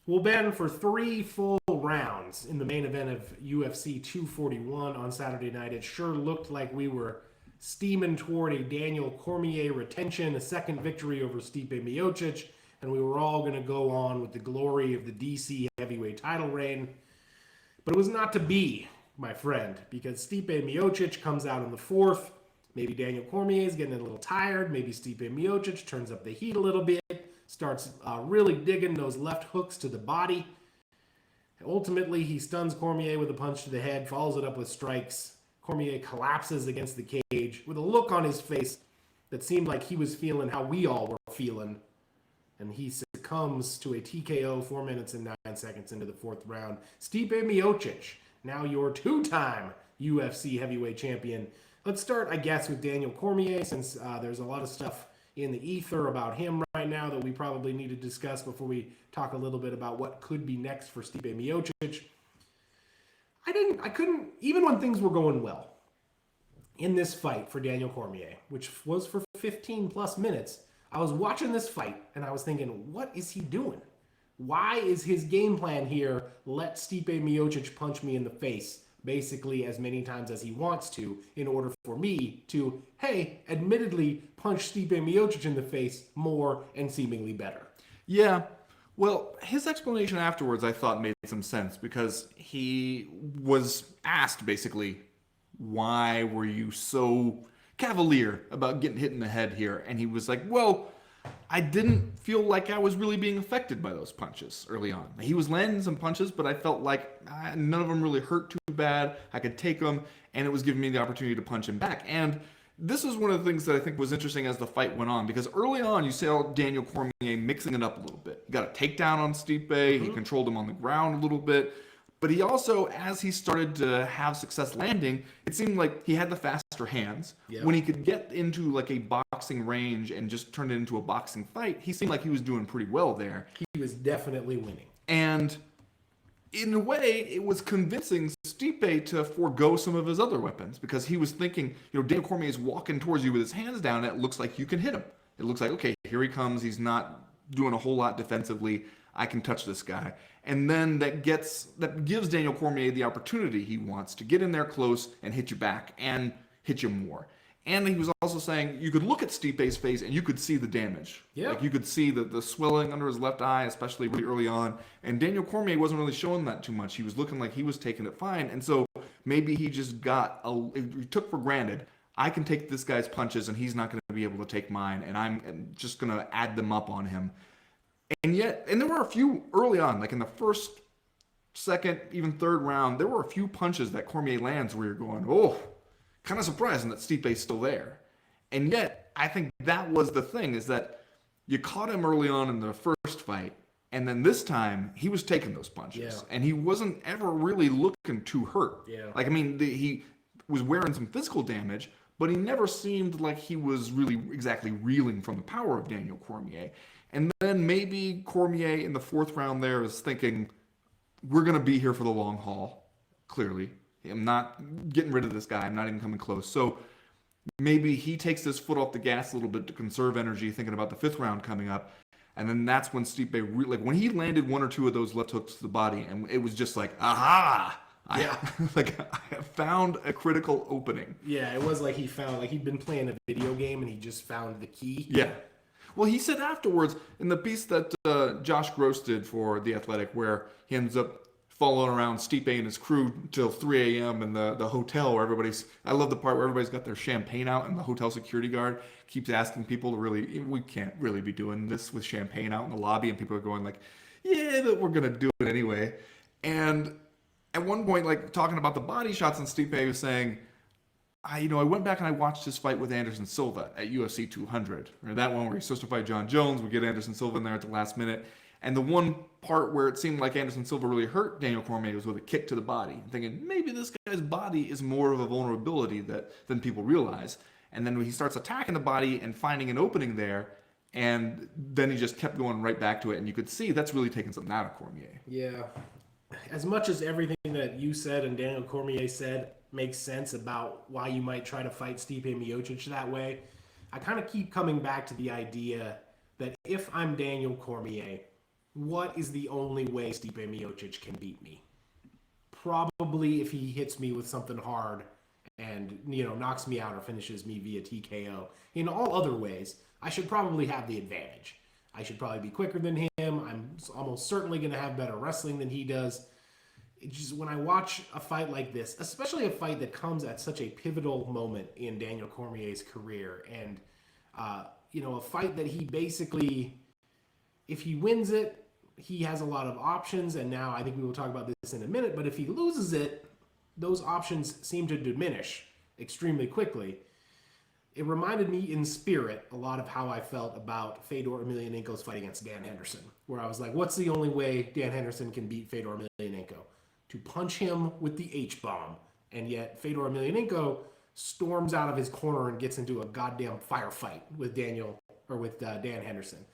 We'll ban for 3 full rounds in the main event of UFC 241 on Saturday night. It sure looked like we were steaming toward a Daniel Cormier retention, a second victory over Stipe Miocic, and we were all going to go on with the glory of the DC heavyweight title reign. But it was not to be, my friend, because Stipe Miocic comes out in the 4th. Maybe Daniel Cormier is getting a little tired. Maybe Stipe Miocic turns up the heat a little bit. Starts really digging those left hooks to the body. Ultimately, he stuns Cormier with a punch to the head, follows it up with strikes. Cormier collapses against the cage with a look on his face that seemed like he was feeling how we all were feeling. And he succumbs to a TKO 4 minutes and 9 seconds into the 4th round. Stipe Miocic, now your 2-time UFC heavyweight champion. Let's start, I guess, with Daniel Cormier, since there's a lot of stuff in the ether about him right now that we probably need to discuss before we talk a little bit about what could be next for Stipe Miocic. I couldn't, even when things were going well in this fight for Daniel Cormier, which was for 15 plus minutes, I was watching this fight and I was thinking, what is he doing? Why is his game plan here, let Stipe Miocic punch me in the face basically as many times as he wants to in order for me to, hey, admittedly punch Stipe Miocic in the face more and seemingly better. Yeah. Well, his explanation afterwards I thought made some sense because he was asked basically, why were you so cavalier about getting hit in the head here? And he was like, well, I didn't feel like I was really being affected by those punches early on. He was landing some punches, but I felt like none of them really hurt too bad. I could take them, and it was giving me the opportunity to punch him back. And this is one of the things that I think was interesting as the fight went on, because early on you saw Daniel Cormier mixing it up a little bit. He got a takedown on Stipe, he controlled him on the ground a little bit, but he also, as he started to have success landing, it seemed like he had the faster hands. Yep. When he could get into like a boxing range and just turn it into a boxing fight, he seemed like he was doing pretty well there. He was definitely winning. And in a way, it was convincing Stipe to forego some of his other weapons because he was thinking, Daniel Cormier is walking towards you with his hands down, and it looks like you can hit him. It looks like, okay, here he comes. He's not doing a whole lot defensively. I can touch this guy. And then that gives Daniel Cormier the opportunity he wants to get in there close and hit you back and hit you more. And he was also saying you could look at Stipe's face and you could see the damage. Yeah. Like you could see the swelling under his left eye, especially really early on. And Daniel Cormier wasn't really showing that too much. He was looking like he was taking it fine. And so maybe he just he took for granted, I can take this guy's punches and he's not going to be able to take mine. And I'm just going to add them up on him. And there were a few early on, like in the first, second, even third round, there were a few punches that Cormier lands where you're going, oh, kind of surprising that Stipe's still there. And yet, I think that was the thing, is that you caught him early on in the first fight, and then this time, he was taking those punches. Yeah. And he wasn't ever really looking too hurt. Yeah. Like, I mean, he was wearing some physical damage, but he never seemed like he was really exactly reeling from the power of Daniel Cormier. And then maybe Cormier in the fourth round there is thinking, we're going to be here for the long haul, clearly. I'm not getting rid of this guy. I'm not even coming close. So maybe he takes his foot off the gas a little bit to conserve energy, thinking about the fifth round coming up. And then that's when Stipe, when he landed one or two of those left hooks to the body, and it was just like, aha! Yeah. I have found a critical opening. Yeah, it was like he'd been playing a video game and he just found the key. Yeah. Well, he said afterwards in the piece that Josh Gross did for The Athletic, where he ends up following around Stipe and his crew till 3 a.m. in the hotel where I love the part where everybody's got their champagne out and the hotel security guard keeps asking people to we can't really be doing this with champagne out in the lobby, and people are going like, yeah, but we're going to do it anyway. And at one point, like talking about the body shots, and Stipe was saying, I went back and I watched his fight with Anderson Silva at UFC 200. Or that one where he's supposed to fight John Jones. We get Anderson Silva in there at the last minute. And the one part where it seemed like Anderson Silva really hurt Daniel Cormier was with a kick to the body. I'm thinking, maybe this guy's body is more of a vulnerability than people realize. And then when he starts attacking the body and finding an opening there, and then he just kept going right back to it. And you could see that's really taking something out of Cormier. Yeah. As much as everything that you said and Daniel Cormier said makes sense about why you might try to fight Stipe Miocic that way, I kind of keep coming back to the idea that if I'm Daniel Cormier, what is the only way Stipe Miocic can beat me? Probably if he hits me with something hard and, knocks me out or finishes me via TKO. In all other ways, I should probably have the advantage. I should probably be quicker than him. I'm almost certainly going to have better wrestling than he does. It's just when I watch a fight like this, especially a fight that comes at such a pivotal moment in Daniel Cormier's career, and a fight that he basically, if he wins it, he has a lot of options, and now I think we will talk about this in a minute, but if he loses it, those options seem to diminish extremely quickly. It reminded me in spirit a lot of how I felt about Fedor Emelianenko's fight against Dan Henderson, where I was like, what's the only way Dan Henderson can beat Fedor Emelianenko? To punch him with the H-bomb. And yet Fedor Emelianenko storms out of his corner and gets into a goddamn firefight with Dan Henderson.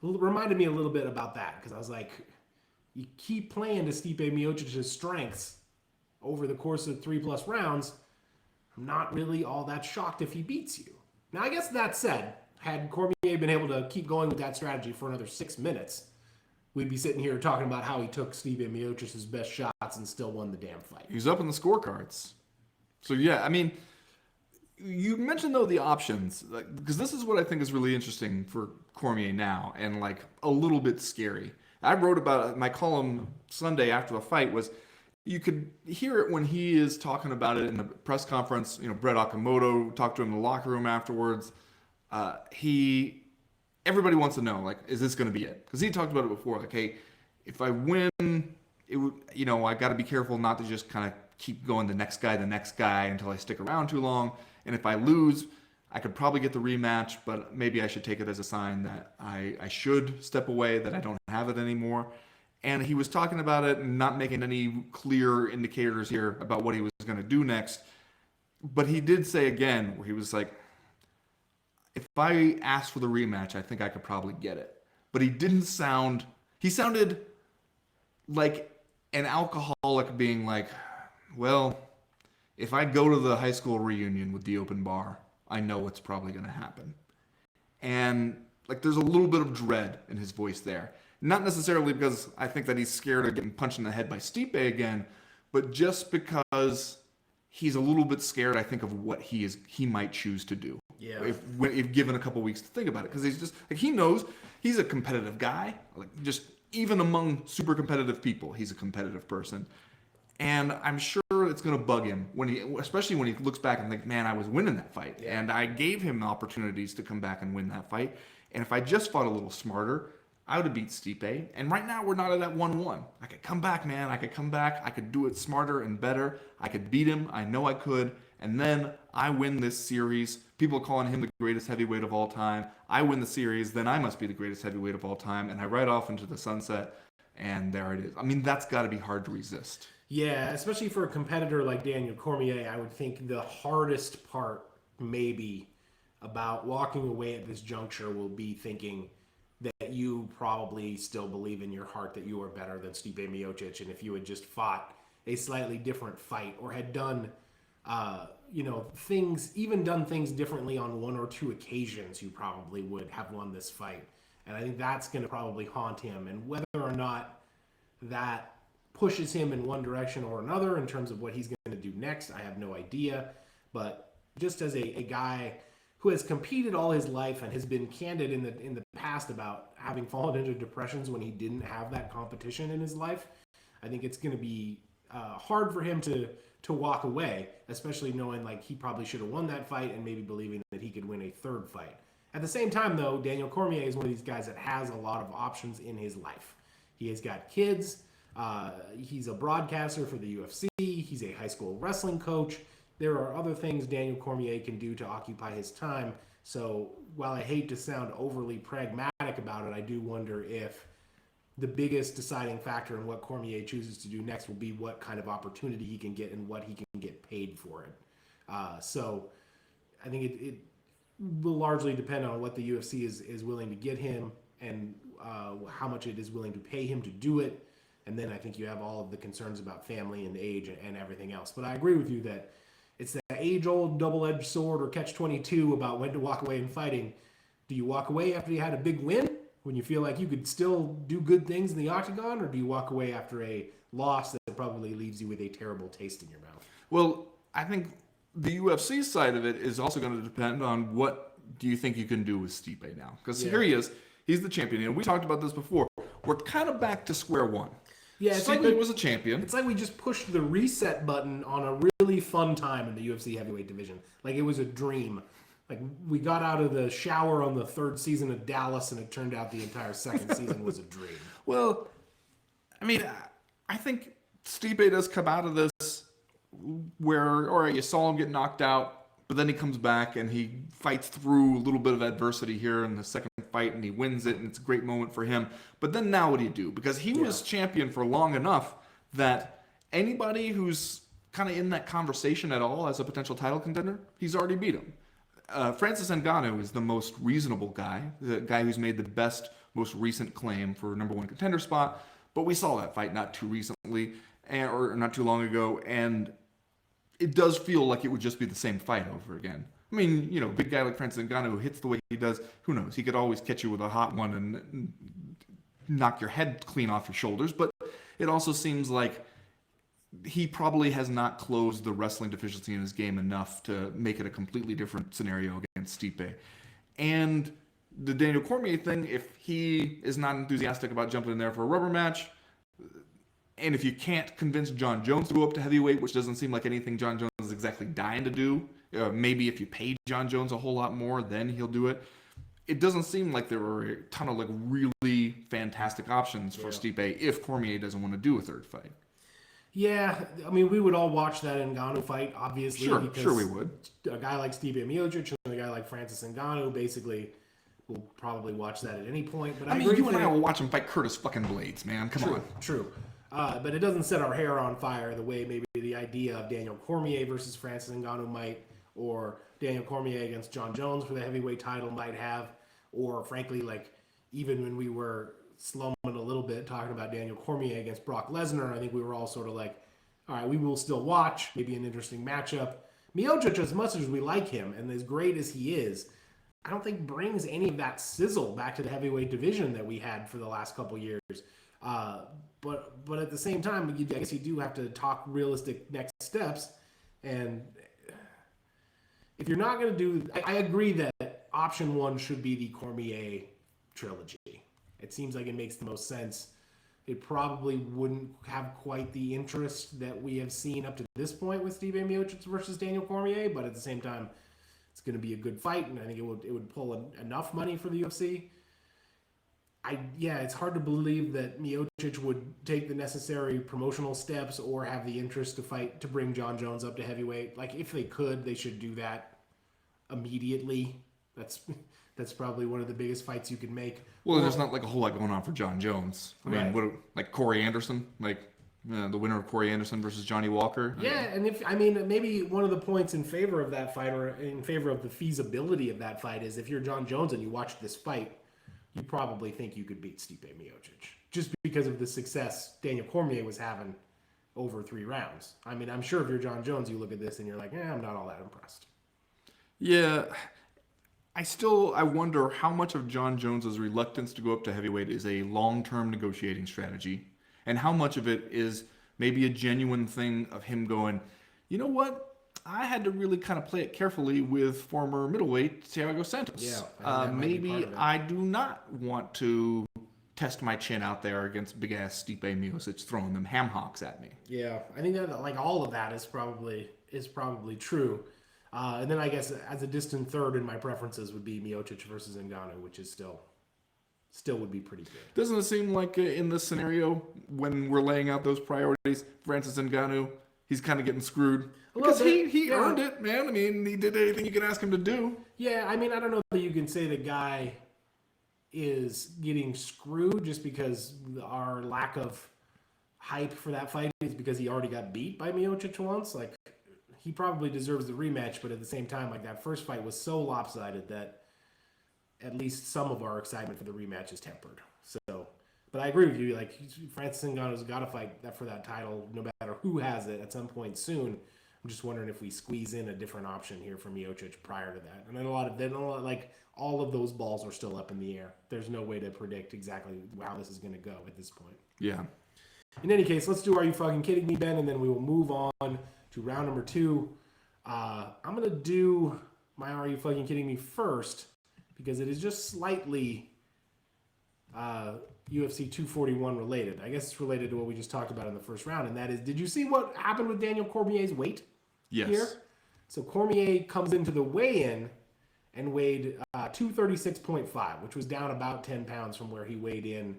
It reminded me a little bit about that, because I was like, you keep playing to Stipe Miocic's strengths over the course of 3+ rounds, I'm not really all that shocked if he beats you. Now, I guess that said, had Cormier been able to keep going with that strategy for another 6 minutes, we'd be sitting here talking about how he took Stipe Miocic's best shots and still won the damn fight. He's up in the scorecards. So yeah, I mean, you mentioned though the options, because this is what I think is really interesting for Cormier now, and like a little bit scary. I wrote about it, my column Sunday after the fight was, you could hear it when he is talking about it in the press conference. You know, Brett Okamoto talked to him in the locker room afterwards. Everybody wants to know, like, is this going to be it? Because he talked about it before, like, hey, if I win, it would, you know, I got to be careful not to just kind of keep going the next guy until I stick around too long. And if I lose, I could probably get the rematch, but maybe I should take it as a sign that I should step away, that I don't have it anymore. And he was talking about it and not making any clear indicators here about what he was going to do next. But he did say again, where he was like, if I asked for the rematch, I think I could probably get it. But he sounded like an alcoholic being like, well, if I go to the high school reunion with the open bar, I know what's probably going to happen. And like there's a little bit of dread in his voice there. Not necessarily because I think that he's scared of getting punched in the head by Stipe again, but just because he's a little bit scared, I think, of what he might choose to do. Yeah. If given a couple weeks to think about it, because he's just like, he knows he's a competitive guy. Like, just even among super competitive people, he's a competitive person. And I'm sure it's going to bug him especially when he looks back and think, man, I was winning that fight. Yeah. And I gave him opportunities to come back and win that fight. And if I just fought a little smarter, I would have beat Stipe. And right now we're not at that 1-1. I could come back, man. I could come back. I could do it smarter and better. I could beat him. I know I could. And then I win this series. People are calling him the greatest heavyweight of all time. I win the series. Then I must be the greatest heavyweight of all time. And I ride off into the sunset. And there it is. I mean, that's got to be hard to resist. Yeah, especially for a competitor like Daniel Cormier, I would think the hardest part maybe about walking away at this juncture will be thinking that you probably still believe in your heart that you are better than Stipe Miocic, and if you had just fought a slightly different fight or had done, done things differently on one or two occasions, you probably would have won this fight. And I think that's going to probably haunt him. And whether or not that pushes him in one direction or another in terms of what he's going to do next, I have no idea. But just as a guy who has competed all his life and has been candid in the past about having fallen into depressions when he didn't have that competition in his life, I think it's going to be hard for him to walk away, especially knowing like he probably should have won that fight and maybe believing that he could win a third fight. At the same time, though, Daniel Cormier is one of these guys that has a lot of options in his life. He has got kids. He's a broadcaster for the UFC. He's a high school wrestling coach. There are other things Daniel Cormier can do to occupy his time. So while I hate to sound overly pragmatic about it, I do wonder if the biggest deciding factor in what Cormier chooses to do next will be what kind of opportunity he can get and what he can get paid for it. So I think it will largely depend on what the UFC is willing to get him and how much it is willing to pay him to do it. And then I think you have all of the concerns about family and age and everything else. But I agree with you that it's that age-old double-edged sword or catch-22 about when to walk away in fighting. Do you walk away after you had a big win when you feel like you could still do good things in the octagon? Or do you walk away after a loss that probably leaves you with a terrible taste in your mouth? Well, I think the UFC side of it is also going to depend on what do you think you can do with Stipe now. Because here he is. He's the champion. And we talked about this before. We're kind of back to square one. Yeah, it's Stipe like was a champion. It's like we just pushed the reset button on a really fun time in the UFC heavyweight division. Like it was a dream. Like we got out of the shower on the third season of Dallas, and it turned out the entire second season was a dream. Well, I mean, I think Stipe does come out of this where, all right, you saw him get knocked out, but then he comes back and he fights through a little bit of adversity here in the second fight, and he wins it, and it's a great moment for him. But then now what do you do? Because he was champion for long enough that anybody who's kind of in that conversation at all as a potential title contender, he's already beat him. Francis Ngannou is the most reasonable guy, the guy who's made the best, most recent claim for number one contender spot. But we saw that fight not too recently, or not too long ago, and it does feel like it would just be the same fight over again. I mean, you know, big guy like Francis Ngannou who hits the way he does, who knows? He could always catch you with a hot one and knock your head clean off your shoulders, but it also seems like he probably has not closed the wrestling deficiency in his game enough to make it a completely different scenario against Stipe. And the Daniel Cormier thing, if he is not enthusiastic about jumping in there for a rubber match, and if you can't convince John Jones to go up to heavyweight, which doesn't seem like anything John Jones is exactly dying to do, maybe if you pay John Jones a whole lot more, then he'll do it. It doesn't seem like there are a ton of like really fantastic options for Stipe if Cormier doesn't want to do a third fight. Yeah, I mean, we would all watch that Ngannou fight, obviously. Sure we would. A guy like Stipe Miocic and a guy like Francis Ngannou basically will probably watch that at any point. But I mean, you and I will watch him fight Curtis fucking Blades, man. Come on. True. But it doesn't set our hair on fire the way maybe the idea of Daniel Cormier versus Francis Ngannou might, or Daniel Cormier against John Jones for the heavyweight title might have, or frankly, like even when we were slumming a little bit talking about Daniel Cormier against Brock Lesnar, I think we were all sort of like, all right, we will still watch, maybe an interesting matchup. Miocic, as much as we like him and as great as he is, I don't think brings any of that sizzle back to the heavyweight division that we had for the last couple years. But at the same time, I guess you do have to talk realistic next steps. And if you're not going to do, I agree that option one should be the Cormier trilogy. It seems like it makes the most sense. It probably wouldn't have quite the interest that we have seen up to this point with Stipe Miocic versus Daniel Cormier, but at the same time, it's going to be a good fight, and I think it would pull enough money for the UFC. It's hard to believe that Miocic would take the necessary promotional steps or have the interest to bring John Jones up to heavyweight. Like, if they could, they should do that immediately. That's probably one of the biggest fights you could make. Well, there's not like a whole lot going on for John Jones. I mean, like Corey Anderson, like the winner of Corey Anderson versus Johnny Walker. Yeah, maybe one of the points in favor of that fight, or in favor of the feasibility of that fight, is if you're John Jones and you watch this fight, you probably think you could beat Stipe Miocic just because of the success Daniel Cormier was having over 3 rounds. I mean, I'm sure if you're John Jones, you look at this and you're like, I'm not all that impressed. Yeah. I wonder how much of John Jones's reluctance to go up to heavyweight is a long-term negotiating strategy, and how much of it is maybe a genuine thing of him going, you know what? I had to really kind of play it carefully with former middleweight Thiago Santos. Yeah, maybe I do not want to test my chin out there against big-ass Stipe Miocic throwing them ham hocks at me. Yeah, I think that like all of that is probably true. And then I guess as a distant third in my preferences would be Miocic versus Ngannou, which is still would be pretty good. Doesn't it seem like in this scenario, when we're laying out those priorities, Francis Ngannou, he's kind of getting screwed? Because he earned it, man. I mean, he did anything you could ask him to do. Yeah, I mean, I don't know that you can say the guy is getting screwed just because our lack of hype for that fight is because he already got beat by Miocic once. Like, he probably deserves the rematch, but at the same time, like, that first fight was so lopsided that at least some of our excitement for the rematch is tempered. So, but I agree with you. Like, Francis Ngannou's got to fight for that title, no matter who has it, at some point soon. I'm just wondering if we squeeze in a different option here for Miocic prior to that. And then all of those balls are still up in the air. There's no way to predict exactly how this is going to go at this point. Yeah. In any case, let's do Are You Fucking Kidding Me, Ben? And then we will move on to round number 2. I'm going to do my Are You Fucking Kidding Me first because it is just slightly UFC 241 related. I guess it's related to what we just talked about in the first round, and that is, did you see what happened with Daniel Cormier's weight? Yes. Here? So Cormier comes into the weigh-in and weighed 236.5, which was down about 10 pounds from where he weighed in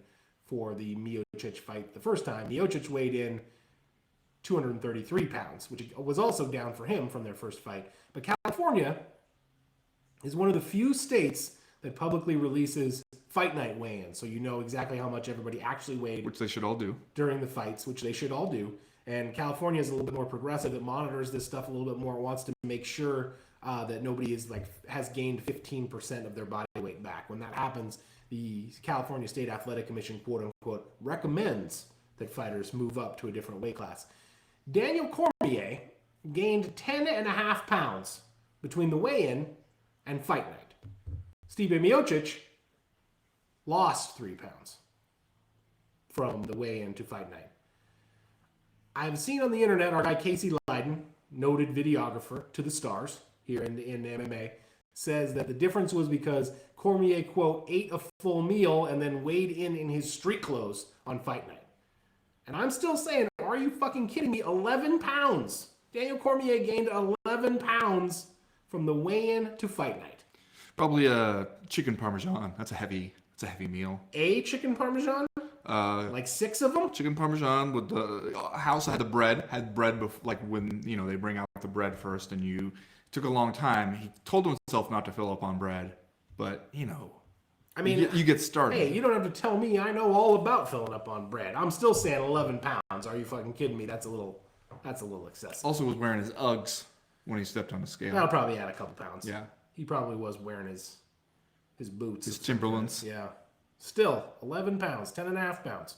for the Miocic fight the first time. Miocic weighed in 233 pounds, which was also down for him from their first fight. But California is one of the few states that publicly releases fight night weigh-in, so you know exactly how much everybody actually weighed. Which they should all do. During the fights, which they should all do. And California is a little bit more progressive. It monitors this stuff a little bit more. It wants to make sure that nobody has gained 15% of their body weight back. When that happens, the California State Athletic Commission, quote-unquote, recommends that fighters move up to a different weight class. Daniel Cormier gained 10.5 pounds between the weigh-in and fight night. Stipe Miocic lost 3 pounds. from the weigh-in to fight night. I've seen on the internet our guy Casey Leiden, noted videographer to the stars here in MMA, says that the difference was because Cormier, quote, ate a full meal and then weighed in his street clothes on fight night. And I'm still saying, are you fucking kidding me? 11 pounds. Daniel Cormier gained 11 pounds from the weigh-in to fight night. Probably a chicken parmesan. That's a heavy meal. A chicken parmesan? Like 6 of them? Chicken parmesan with the house had the bread. Like when they bring out the bread first, and it took a long time. He told himself not to fill up on bread, but I mean, you get started. Hey, you don't have to tell me. I know all about filling up on bread. I'm still saying 11 pounds. Are you fucking kidding me? That's a little excessive. Also was wearing his Uggs when he stepped on the scale. That'll probably add a couple pounds. Yeah. He probably was wearing his boots. His Timberlands. Yeah. Still, 11 pounds, 10.5 pounds.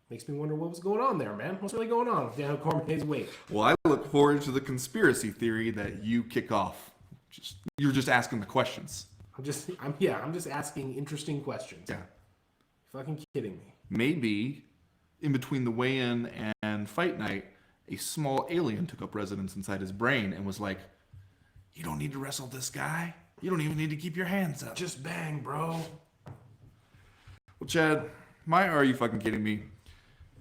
Makes me wonder what was going on there, man. What's really going on with Daniel Cormier's weight? Well, I look forward to the conspiracy theory that you kick off. You're just asking the questions. I'm just asking interesting questions. Yeah. You're fucking kidding me. Maybe in between the weigh-in and fight night, a small alien took up residence inside his brain and was like, "You don't need to wrestle this guy. You don't even need to keep your hands up. Just bang, bro." Well, Chad, are you fucking kidding me?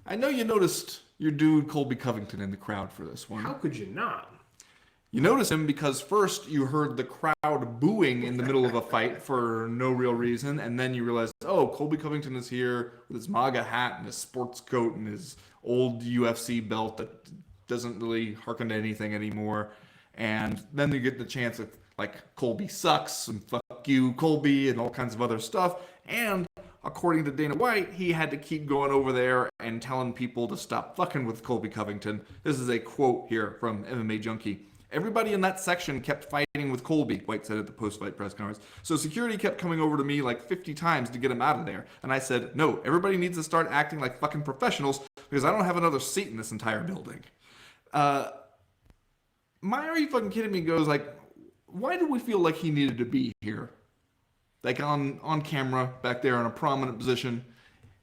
I know you noticed your dude Colby Covington in the crowd for this one. How could you not? You notice him because first you heard the crowd booing in the middle of a fight for no real reason, and then you realized, oh, Colby Covington is here with his MAGA hat and his sports coat and his old UFC belt that doesn't really harken to anything anymore. And then you get the chance of, like, Colby sucks and fuck you, Colby, and all kinds of other stuff. And according to Dana White, he had to keep going over there and telling people to stop fucking with Colby Covington. This is a quote here from MMA Junkie. "Everybody in that section kept fighting with Colby," White said at the post-fight press conference. "So security kept coming over to me like 50 times to get him out of there. And I said, no, everybody needs to start acting like fucking professionals because I don't have another seat in this entire building." Are you fucking kidding me? Goes like, why do we feel like he needed to be here? Like on camera, back there in a prominent position.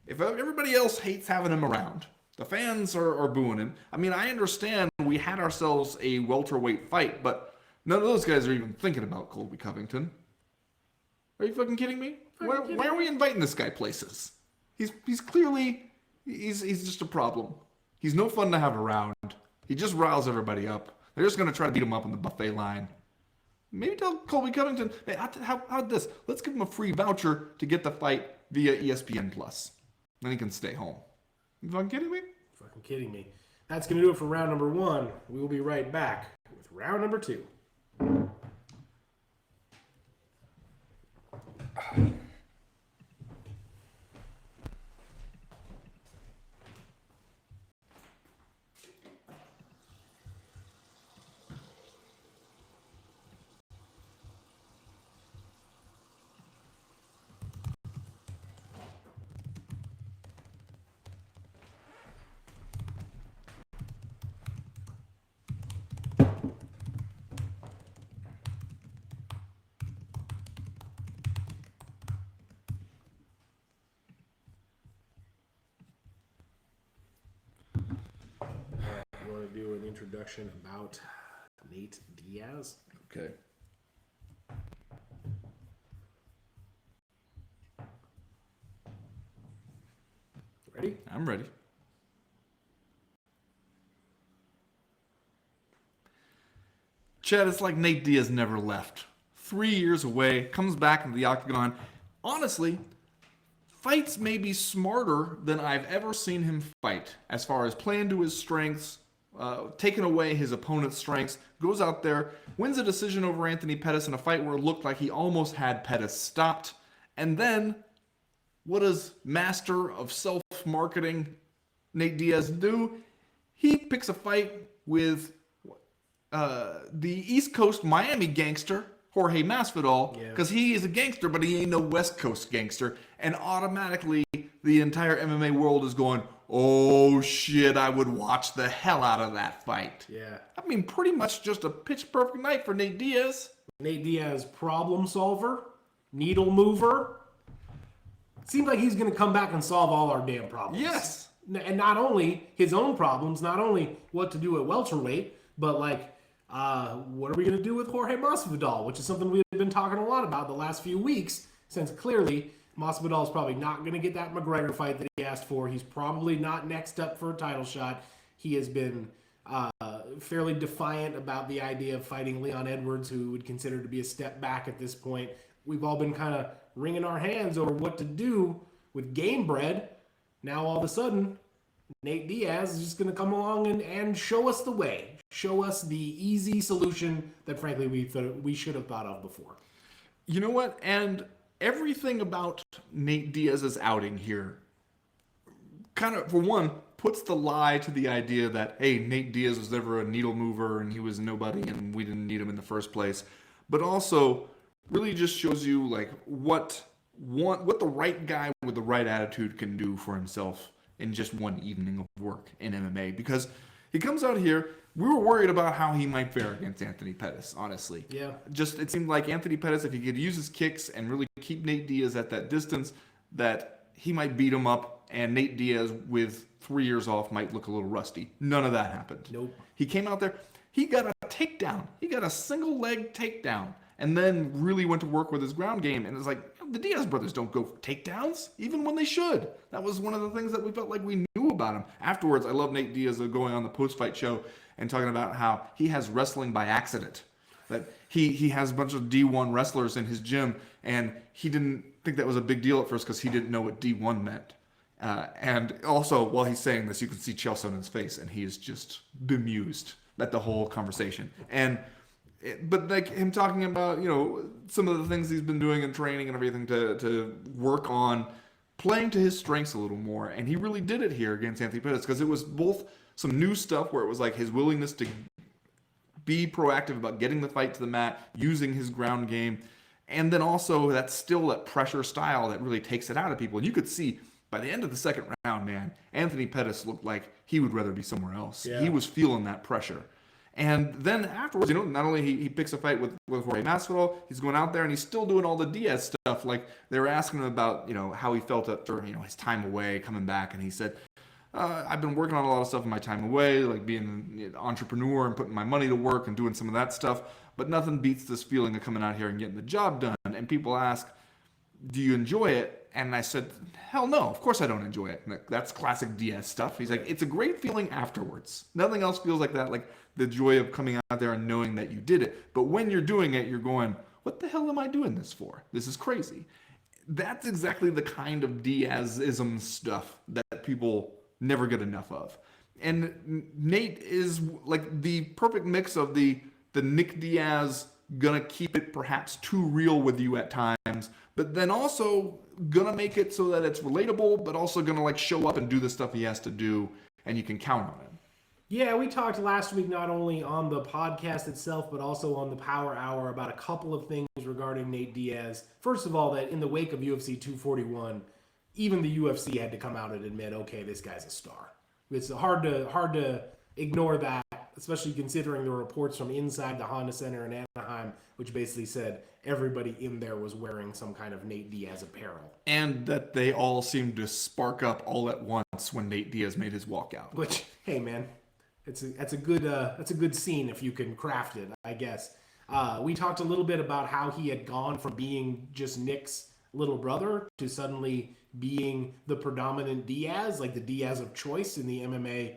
If everybody else hates having him around, the fans are booing him. I mean, I understand we had ourselves a welterweight fight, but none of those guys are even thinking about Colby Covington. Are you fucking kidding me? Why are we inviting this guy places? He's clearly just a problem. He's no fun to have around. He just riles everybody up. They're just going to try to beat him up on the buffet line. Maybe tell Colby Covington, hey, how about this? Let's give him a free voucher to get the fight via ESPN Plus. Then he can stay home. You fucking kidding me? Fucking kidding me. That's going to do it for round number 1. We will be right back with round number 2. You want to do an introduction about Nate Diaz? Okay. Ready? I'm ready. Chad, it's like Nate Diaz never left. 3 years away, comes back into the octagon. Honestly, fights may be smarter than I've ever seen him fight as far as playing to his strengths, taking away his opponent's strengths, goes out there, wins a decision over Anthony Pettis in a fight where it looked like he almost had Pettis stopped. And then, what does master of self-marketing Nate Diaz do? He picks a fight with the East Coast Miami gangster, Jorge Masvidal, because he is a gangster, but he ain't no West Coast gangster. And automatically, the entire MMA world is going, oh shit, I would watch the hell out of that fight. Yeah. I mean, pretty much just a pitch perfect night for Nate Diaz. Nate Diaz, problem solver, needle mover. seems like he's going to come back and solve all our damn problems. Yes. And not only his own problems, not only what to do at welterweight, but like, what are we going to do with Jorge Masvidal, which is something we've been talking a lot about the last few weeks, since clearly Masvidal is probably not going to get that McGregor fight that he asked for. He's probably not next up for a title shot. He has been fairly defiant about the idea of fighting Leon Edwards, who would consider to be a step back at this point. We've all been kind of wringing our hands over what to do with Gamebred. Now all of a sudden, Nate Diaz is just going to come along and show us the way. Show us the easy solution that, frankly, we should have thought of before. You know what? And everything about Nate Diaz's outing here kind of, for one, puts the lie to the idea that, hey, Nate Diaz was never a needle mover and he was nobody and we didn't need him in the first place. But also really just shows you like what the right guy with the right attitude can do for himself in just one evening of work in MMA. Because he comes out here, we were worried about how he might fare against Anthony Pettis, honestly. Yeah. Just, it seemed like Anthony Pettis, if he could use his kicks and really keep Nate Diaz at that distance, that he might beat him up, and Nate Diaz, with 3 years off, might look a little rusty. None of that happened. Nope. He came out there, he got a takedown. He got a single leg takedown, and then really went to work with his ground game. And it's like, the Diaz brothers don't go for takedowns, even when they should. That was one of the things that we felt like we knew about him. Afterwards, I love Nate Diaz going on the post-fight show and talking about how he has wrestling by accident. That he has a bunch of D1 wrestlers in his gym, and he didn't think that was a big deal at first because he didn't know what D1 meant. And also, while he's saying this, you can see Chael Sonnen's face, and he is just bemused at the whole conversation. But like him talking about, you know, some of the things he's been doing in training and everything to work on playing to his strengths a little more. And he really did it here against Anthony Pettis, because it was both some new stuff where it was like his willingness to be proactive about getting the fight to the mat, using his ground game, and then also that's still that pressure style that really takes it out of people. And you could see by the end of the second round, man, Anthony Pettis looked like he would rather be somewhere else. Yeah. He was feeling that pressure. And then afterwards, you know, not only he picks a fight with Jorge Masvidal, he's going out there and he's still doing all the Diaz stuff. Like they were asking him about, you know, how he felt after, you know, his time away, coming back, and he said, I've been working on a lot of stuff in my time away, like being an entrepreneur and putting my money to work and doing some of that stuff. But nothing beats this feeling of coming out here and getting the job done. And people ask, do you enjoy it? And I said, hell no, of course I don't enjoy it. And that's classic Diaz stuff. He's like, it's a great feeling afterwards. Nothing else feels like that, like the joy of coming out there and knowing that you did it. But when you're doing it, you're going, what the hell am I doing this for? This is crazy. That's exactly the kind of Diazism stuff that people never get enough of. And Nate is like the perfect mix of the Nick Diaz gonna keep it perhaps too real with you at times, but then also gonna make it so that it's relatable, but also gonna like show up and do the stuff he has to do, and you can count on him. Yeah, we talked last week not only on the podcast itself, but also on the Power Hour about a couple of things regarding Nate Diaz. First of all, that in the wake of UFC 241, even the UFC had to come out and admit, okay, this guy's a star. It's hard to ignore that, especially considering the reports from inside the Honda Center in Anaheim, which basically said everybody in there was wearing some kind of Nate Diaz apparel. And that they all seemed to spark up all at once when Nate Diaz made his walkout. Which, hey man, that's a good scene if you can craft it, I guess. We talked a little bit about how he had gone from being just Nick's little brother to suddenly being the predominant Diaz, like the Diaz of choice in the MMA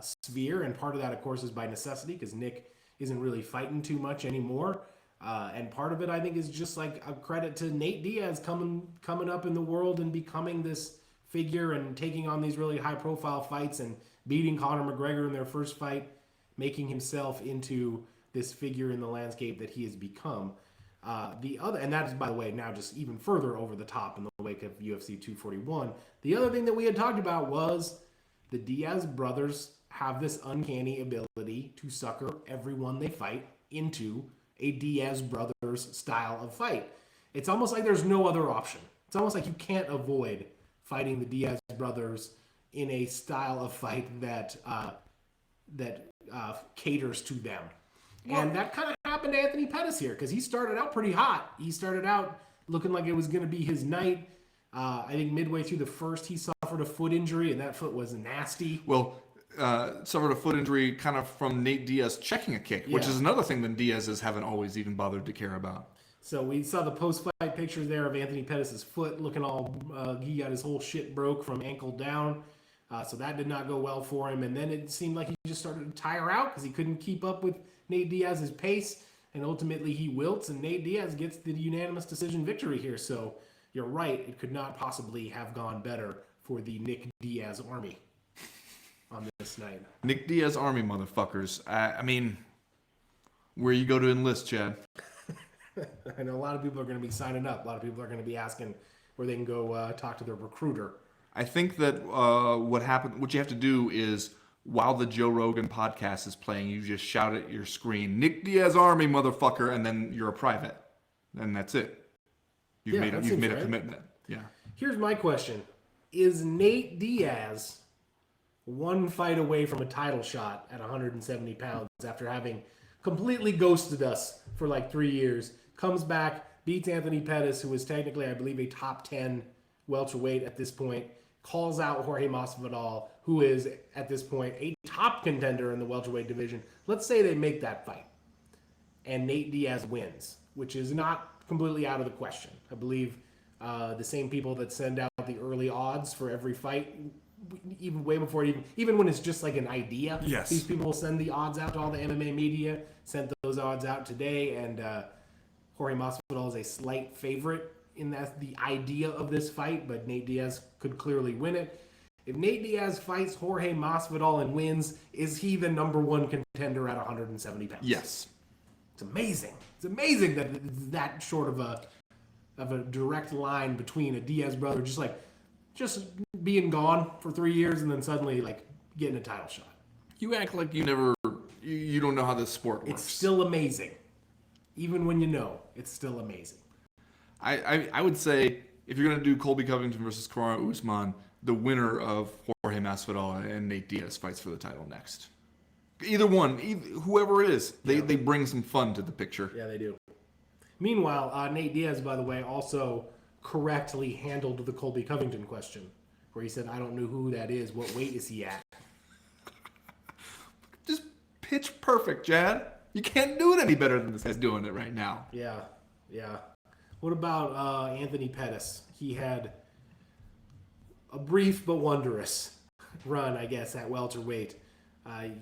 sphere. And part of that, of course, is by necessity because Nick isn't really fighting too much anymore. And part of it, I think, is just like a credit to Nate Diaz coming up in the world and becoming this figure and taking on these really high-profile fights and beating Conor McGregor in their first fight, making himself into this figure in the landscape that he has become. And that is, by the way, now just even further over the top in the wake of UFC 241. The other thing that we had talked about was the Diaz brothers have this uncanny ability to sucker everyone they fight into a Diaz brothers style of fight. It's almost like there's no other option. It's almost like you can't avoid fighting the Diaz brothers in a style of fight that caters to them. And that kind of happened to Anthony Pettis here because he started out pretty hot. He started out looking like it was going to be his night. I think midway through the first, he suffered a foot injury, and that foot was nasty. Well, suffered a foot injury kind of from Nate Diaz checking a kick, which Yeah. is another thing that Diaz's haven't always even bothered to care about. So we saw the post-fight pictures there of Anthony Pettis' foot looking all, he got his whole shit broke from ankle down. So that did not go well for him. And then it seemed like he just started to tire out because he couldn't keep up with Nate Diaz's pace. And ultimately he wilts, and Nate Diaz gets the unanimous decision victory here. So you're right, it could not possibly have gone better for the Nick Diaz army on this night. Nick Diaz Army, motherfuckers. I mean, where you go to enlist, Chad? I know a lot of people are going to be signing up. A lot of people are going to be asking where they can go talk to their recruiter. I think that what you have to do is, while the Joe Rogan podcast is playing, you just shout at your screen, Nick Diaz Army, motherfucker, and then you're a private. And that's it. You've made a commitment. Yeah. Here's my question. Is Nate Diaz one fight away from a title shot at 170 pounds after having completely ghosted us for like 3 years? Comes back, beats Anthony Pettis, who is technically, I believe, a top 10 welterweight at this point, calls out Jorge Masvidal, who is, at this point, a top contender in the welterweight division. Let's say they make that fight, and Nate Diaz wins, which is not completely out of the question. I believe the same people that send out the early odds for every fight, even way before even when it's just like an idea. Yes. These people send the odds out to all the MMA media, sent those odds out today, and Jorge Masvidal is a slight favorite in the idea of this fight, but Nate Diaz could clearly win it. If Nate Diaz fights Jorge Masvidal and wins, is he the number one contender at 170 pounds? Yes. It's amazing. It's amazing that it's that short of a direct line between a Diaz brother just being gone for 3 years and then suddenly like getting a title shot. You act like you don't know how this sport works. It's still amazing. Even when you know, it's still amazing. I would say, if you're going to do Colby Covington versus Kamaru Usman, the winner of Jorge Masvidal and Nate Diaz fights for the title next. Either one, whoever it is, they bring some fun to the picture. Yeah, they do. Meanwhile, Nate Diaz, by the way, also correctly handled the Colby Covington question, where he said, I don't know who that is. What weight is he at? Just pitch perfect, Chad. You can't do it any better than this guy's doing it right now. Yeah. What about Anthony Pettis? He had a brief but wondrous run, I guess, at welterweight.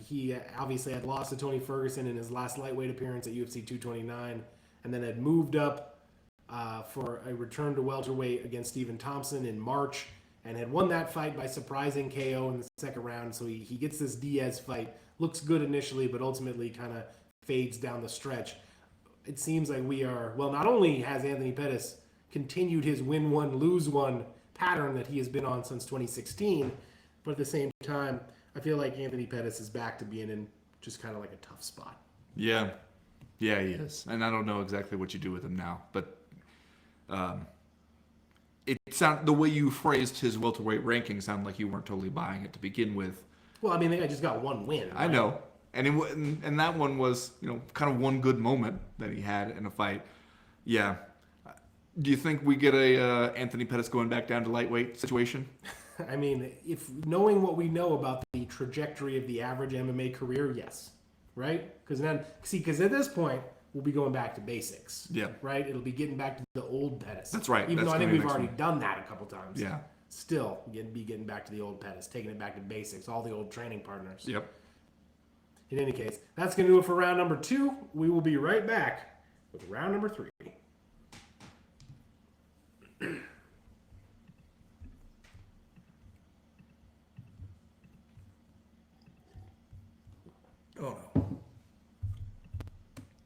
He obviously had lost to Tony Ferguson in his last lightweight appearance at UFC 229, and then had moved up for a return to welterweight against Stephen Thompson in March, and had won that fight by surprising KO in the second round. So he gets this Diaz fight. Looks good initially, but ultimately kind of fades down the stretch. It seems like not only has Anthony Pettis continued his win one, lose one pattern that he has been on since 2016, but at the same time, I feel like Anthony Pettis is back to being in just kind of like a tough spot. Yeah, he is. And I don't know exactly what you do with him now, but the way you phrased his welterweight ranking sounded like you weren't totally buying it to begin with. Well, I mean, I just got one win. Right? I know. And that one was, kind of one good moment that he had in a fight. Yeah. Do you think we get a Anthony Pettis going back down to lightweight situation? I mean, if knowing what we know about the trajectory of the average MMA career, yes. Right? Because at this point, we'll be going back to basics. Yeah. Right? It'll be getting back to the old Pettis. That's right. Even though I That's think we've next already one. done that a couple times. Yeah. Still, be getting back to the old Pettis, taking it back to basics, all the old training partners. Yep. In any case, that's going to do it for round number 2. We will be right back with round number 3. Oh, no.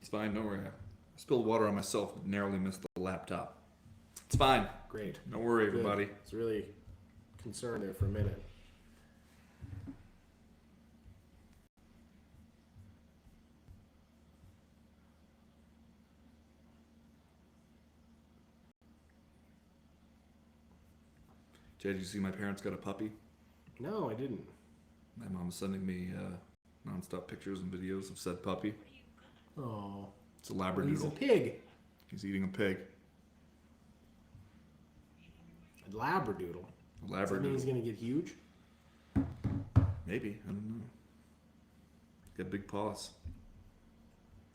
It's fine. Don't worry. I spilled water on myself and narrowly missed the laptop. It's fine. Great. Don't worry, Good. everybody. I was really concerned there for a minute. Jay, did you see my parents got a puppy? No, I didn't. My mom's sending me nonstop pictures and videos of said puppy. Oh. It's a He's a Labradoodle. pig. He's eating a pig. Labradoodle. Does that mean Labradoodle. he's going to get huge? Maybe. I don't know. Got big paws.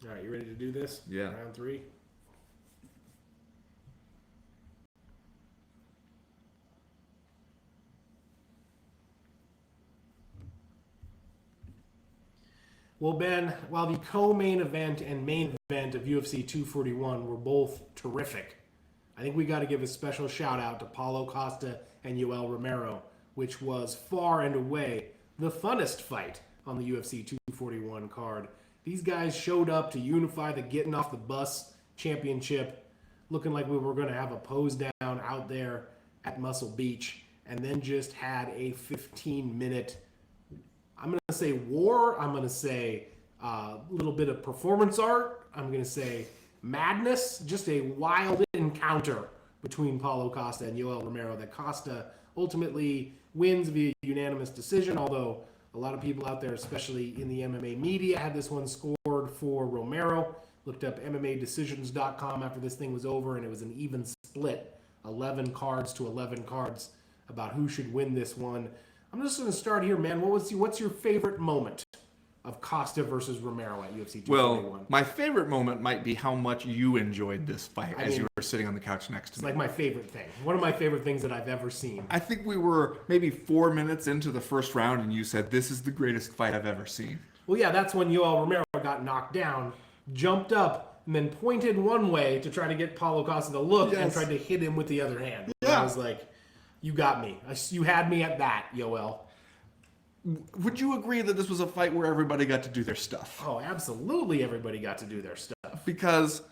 All right, you ready to do this? Yeah. Round 3. Well, Ben, while the co-main event and main event of UFC 241 were both terrific, I think we got to give a special shout out to Paulo Costa and Yoel Romero, which was far and away the funnest fight on the UFC 241 card. These guys showed up to unify the Getting Off the Bus championship, looking like we were going to have a pose down out there at Muscle Beach, and then just had a 15-minute, I'm going to say war, I'm going to say a little bit of performance art, I'm going to say madness, just a wild encounter between Paulo Costa and Yoel Romero that Costa ultimately wins via unanimous decision, although a lot of people out there, especially in the MMA media, had this one scored for Romero. Looked up MMAdecisions.com after this thing was over, and it was an even split, 11 cards to 11 cards, about who should win this one. I'm just going to start here, man. What's your favorite moment of Costa versus Romero at UFC 241? Well, my favorite moment might be how much you enjoyed this fight as you were sitting on the couch next to It's me. like my favorite thing. One of my favorite things that I've ever seen. I think we were maybe 4 minutes into the first round, and you said, "This is the greatest fight I've ever seen." Well, yeah, that's when Yoel Romero got knocked down, jumped up, and then pointed one way to try to get Paulo Costa to look and Yes. tried to hit him with the other hand. Yeah. I was like, you got me. You had me at that, Yoel. Would you agree that this was a fight where everybody got to do their stuff? Oh, absolutely everybody got to do their stuff. Because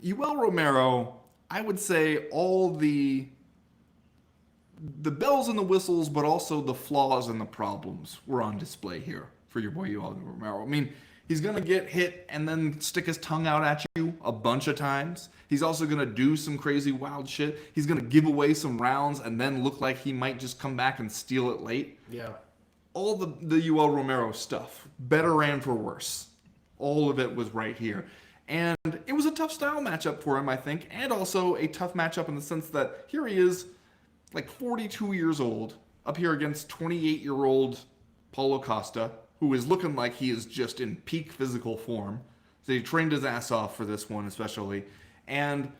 Yoel Romero, I would say all the bells and the whistles, but also the flaws and the problems were on display here for your boy Yoel Romero. I mean, he's going to get hit and then stick his tongue out at you a bunch of times. He's also going to do some crazy wild shit. He's going to give away some rounds and then look like he might just come back and steal it late. Yeah. All the Yoel Romero stuff, better and for worse. All of it was right here. And it was a tough style matchup for him, I think, and also a tough matchup in the sense that here he is, like 42 years old, up here against 28-year-old Paulo Costa, who is looking like he is just in peak physical form. So he trained his ass off for this one especially. And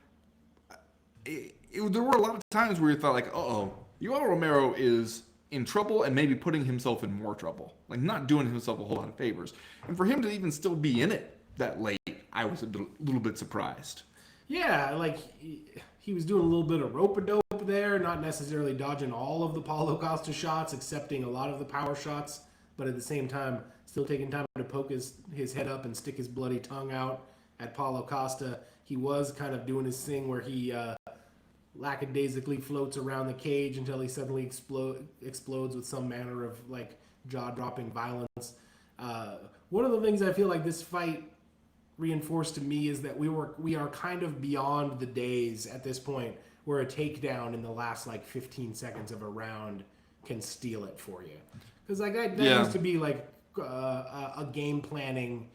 there were a lot of times where you thought like, uh-oh, Yoel Romero is in trouble and maybe putting himself in more trouble. Like not doing himself a whole lot of favors. And for him to even still be in it that late, I was a little bit surprised. Yeah, like he was doing a little bit of rope-a-dope there, not necessarily dodging all of the Paulo Costa shots, accepting a lot of the power shots, but at the same time, still taking time to poke his head up and stick his bloody tongue out at Paulo Costa. He was kind of doing his thing where he lackadaisically floats around the cage until he suddenly explodes with some manner of like jaw-dropping violence. One of the things I feel like this fight reinforced to me is that we are kind of beyond the days at this point where a takedown in the last like 15 seconds of a round can steal it for you. Because like that used to be like a game planning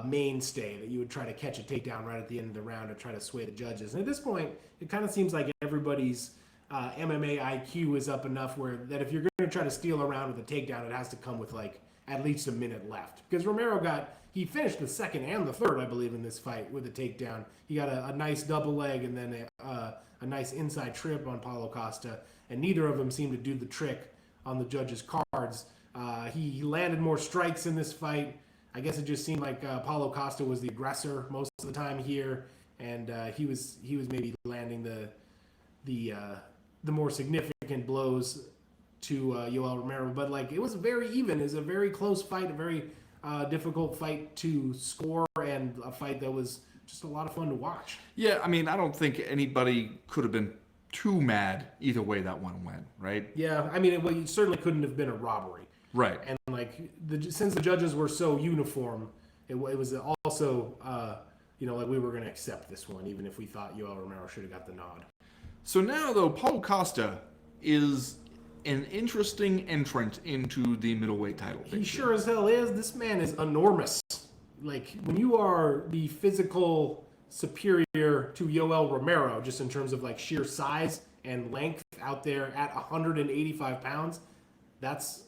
mainstay that you would try to catch a takedown right at the end of the round to try to sway the judges. And at this point, it kind of seems like everybody's MMA IQ is up enough where that if you're going to try to steal a round with a takedown, it has to come with like at least a minute left. Because Romero he finished the second and the third, I believe, in this fight with a takedown. He got a nice double leg and then a nice inside trip on Paulo Costa, and neither of them seemed to do the trick on the judges' cards. He landed more strikes in this fight. I guess it just seemed like Paulo Costa was the aggressor most of the time here, and he was maybe landing the more significant blows to Yoel Romero. But like it was very even. It was a very close fight, a very difficult fight to score, and a fight that was just a lot of fun to watch. Yeah, I mean, I don't think anybody could have been too mad either way that one went, right? Yeah, I mean, it certainly couldn't have been a robbery. Right. And like since the judges were so uniform, it was also like we were going to accept this one, even if we thought Yoel Romero should have got the nod. So now, though, Paulo Costa is an interesting entrant into the middleweight title picture. He sure as hell is. This man is enormous. Like, when you are the physical superior to Yoel Romero, just in terms of like sheer size and length out there at 185 pounds, that's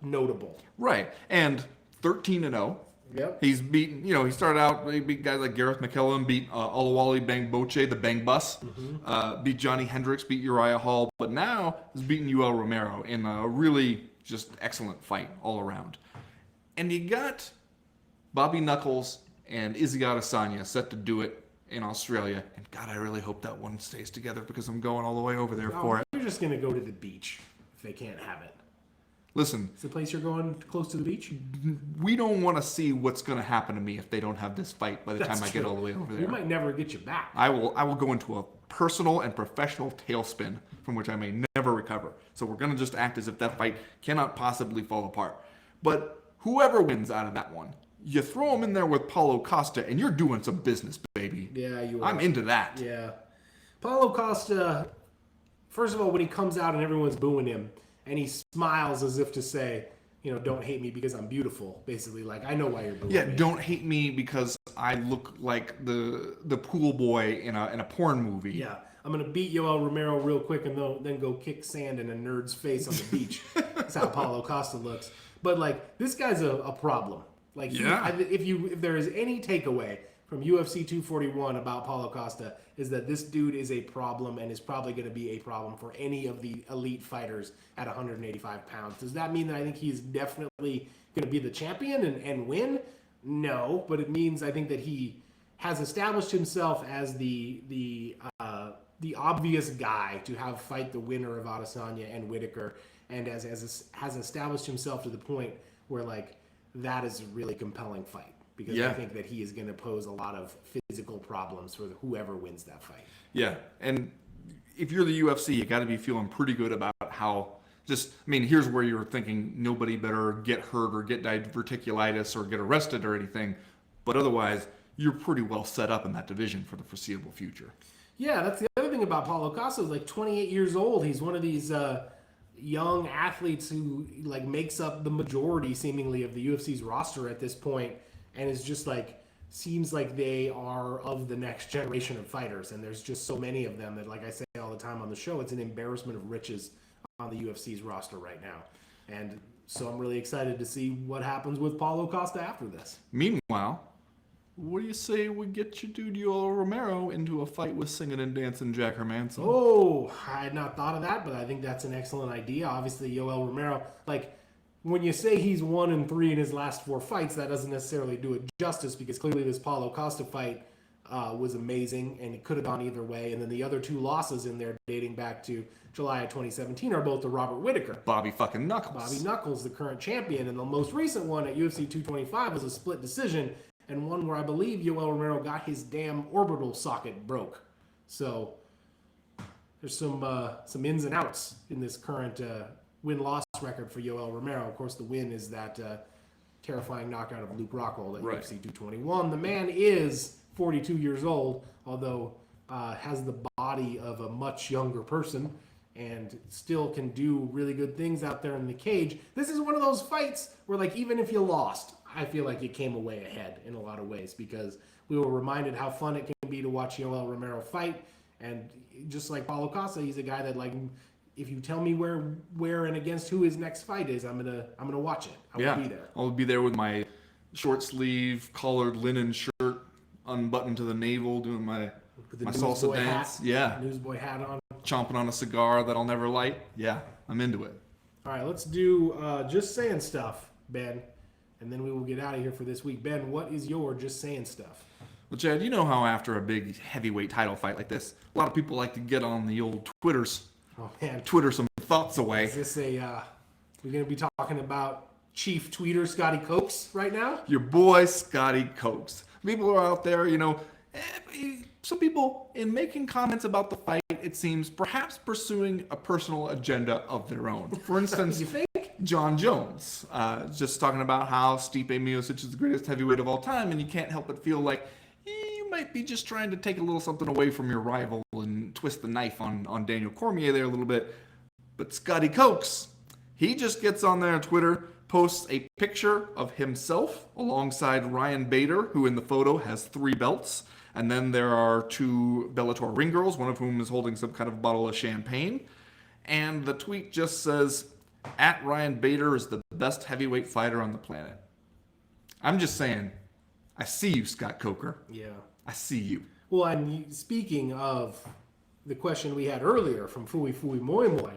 notable. Right. And 13-0. Yep. He's beaten, he started out, he beat guys like Gareth McKellen, beat Olawale Bang Boche, the Bang Bus, beat Johnny Hendricks, beat Uriah Hall, but now he's beaten UL Romero in a really just excellent fight all around. And you got Bobby Knuckles and Izzy Adesanya set to do it in Australia. And God, I really hope that one stays together because I'm going all the way over there for it. You're just going to go to the beach if they can't have it. Listen, Is the place you're going close to the beach? we don't want to see what's going to happen to me if they don't have this fight by the That's time I true. get all the way over there. We might never get you back. I will go into a personal and professional tailspin from which I may never recover. So we're going to just act as if that fight cannot possibly fall apart. But whoever wins out of that one, you throw him in there with Paulo Costa and you're doing some business, baby. Yeah, you are. I'm into that. Yeah. Paulo Costa, first of all, when he comes out and everyone's booing him, and he smiles as if to say, don't hate me because I'm beautiful. Basically, like, I know why you're booing Yeah, me. don't hate me because I look like the pool boy in a porn movie. Yeah, I'm going to beat Yoel Romero real quick and then go kick sand in a nerd's face on the beach. That's how Paulo Costa looks. But, like, this guy's a problem. Like, Yeah. if there is any takeaway from UFC 241 about Paulo Costa, is that this dude is a problem and is probably going to be a problem for any of the elite fighters at 185 pounds. Does that mean that I think he's definitely going to be the champion and win? No, but it means I think that he has established himself as the obvious guy to have fight the winner of Adesanya and Whitaker, and has established himself to the point where, like, that is a really compelling fight. Because I think that he is going to pose a lot of physical problems for whoever wins that fight. Yeah, and if you're the UFC, you got to be feeling pretty good about how here's where you're thinking nobody better get hurt or get diverticulitis or get arrested or anything. But otherwise, you're pretty well set up in that division for the foreseeable future. Yeah, that's the other thing about Paulo Costa. He's like 28 years old. He's one of these young athletes who like makes up the majority, seemingly, of the UFC's roster at this point. And it's just like, seems like they are of the next generation of fighters. And there's just so many of them that, like I say all the time on the show, it's an embarrassment of riches on the UFC's roster right now. And so I'm really excited to see what happens with Paulo Costa after this. Meanwhile, what do you say we get your dude Yoel Romero into a fight with singing and dancing Jack Hermanson? Oh, I had not thought of that, but I think that's an excellent idea. Obviously, Yoel Romero, like, when you say he's 1-3 in his last 4 fights, that doesn't necessarily do it justice, because clearly this Paulo Costa fight was amazing and it could have gone either way. And then the other 2 losses in there dating back to July of 2017 are both to Robert Whitaker. Bobby fucking Knuckles. Bobby Knuckles, the current champion. And the most recent one at UFC 225 was a split decision, and one where I believe Yoel Romero got his damn orbital socket broke. So there's some ins and outs in this current win-loss record for Yoel Romero. Of course, the win is that terrifying knockout of Luke Rockhold at UFC 221. The man is 42 years old, although has the body of a much younger person and still can do really good things out there in the cage. This is one of those fights where, like, even if you lost, I feel like you came away ahead in a lot of ways, because we were reminded how fun it can be to watch Yoel Romero fight. And just like Paulo Costa, he's a guy that, like, if you tell me where and against who his next fight is, I'm gonna watch it. I will be there. I'll be there with my short sleeve collared linen shirt unbuttoned to the navel, doing my salsa dance. Hat, yeah, newsboy hat on, chomping on a cigar that I'll never light. Yeah, I'm into it. All right, let's do just saying stuff, Ben, and then we will get out of here for this week. Ben, what is your just saying stuff? Well, Chad, you know how after a big heavyweight title fight like this, a lot of people like to get on the old Twitters. Oh man, Twitter some thoughts away. Is this we're going to be talking about Chief Tweeter Scotty Cokes right now? Your boy Scotty Cokes. People are out there, some people, in making comments about the fight, it seems, perhaps pursuing a personal agenda of their own. For instance, You think? John Jones, just talking about how Stipe Miocic is the greatest heavyweight of all time, and you can't help but feel like you might be just trying to take a little something away from your rival and twist the knife on Daniel Cormier there a little bit. But Scotty Cokes, he just gets on there on Twitter, posts a picture of himself alongside Ryan Bader, who in the photo has 3 belts, And then there are two Bellator ring girls, one of whom is holding some kind of bottle of champagne. And the tweet just says, "At Ryan Bader is the best heavyweight fighter on the planet." I'm just saying, I see you, Scott Coker. Yeah. I see you. Well, and speaking of the question we had earlier from Fui Moi Moi,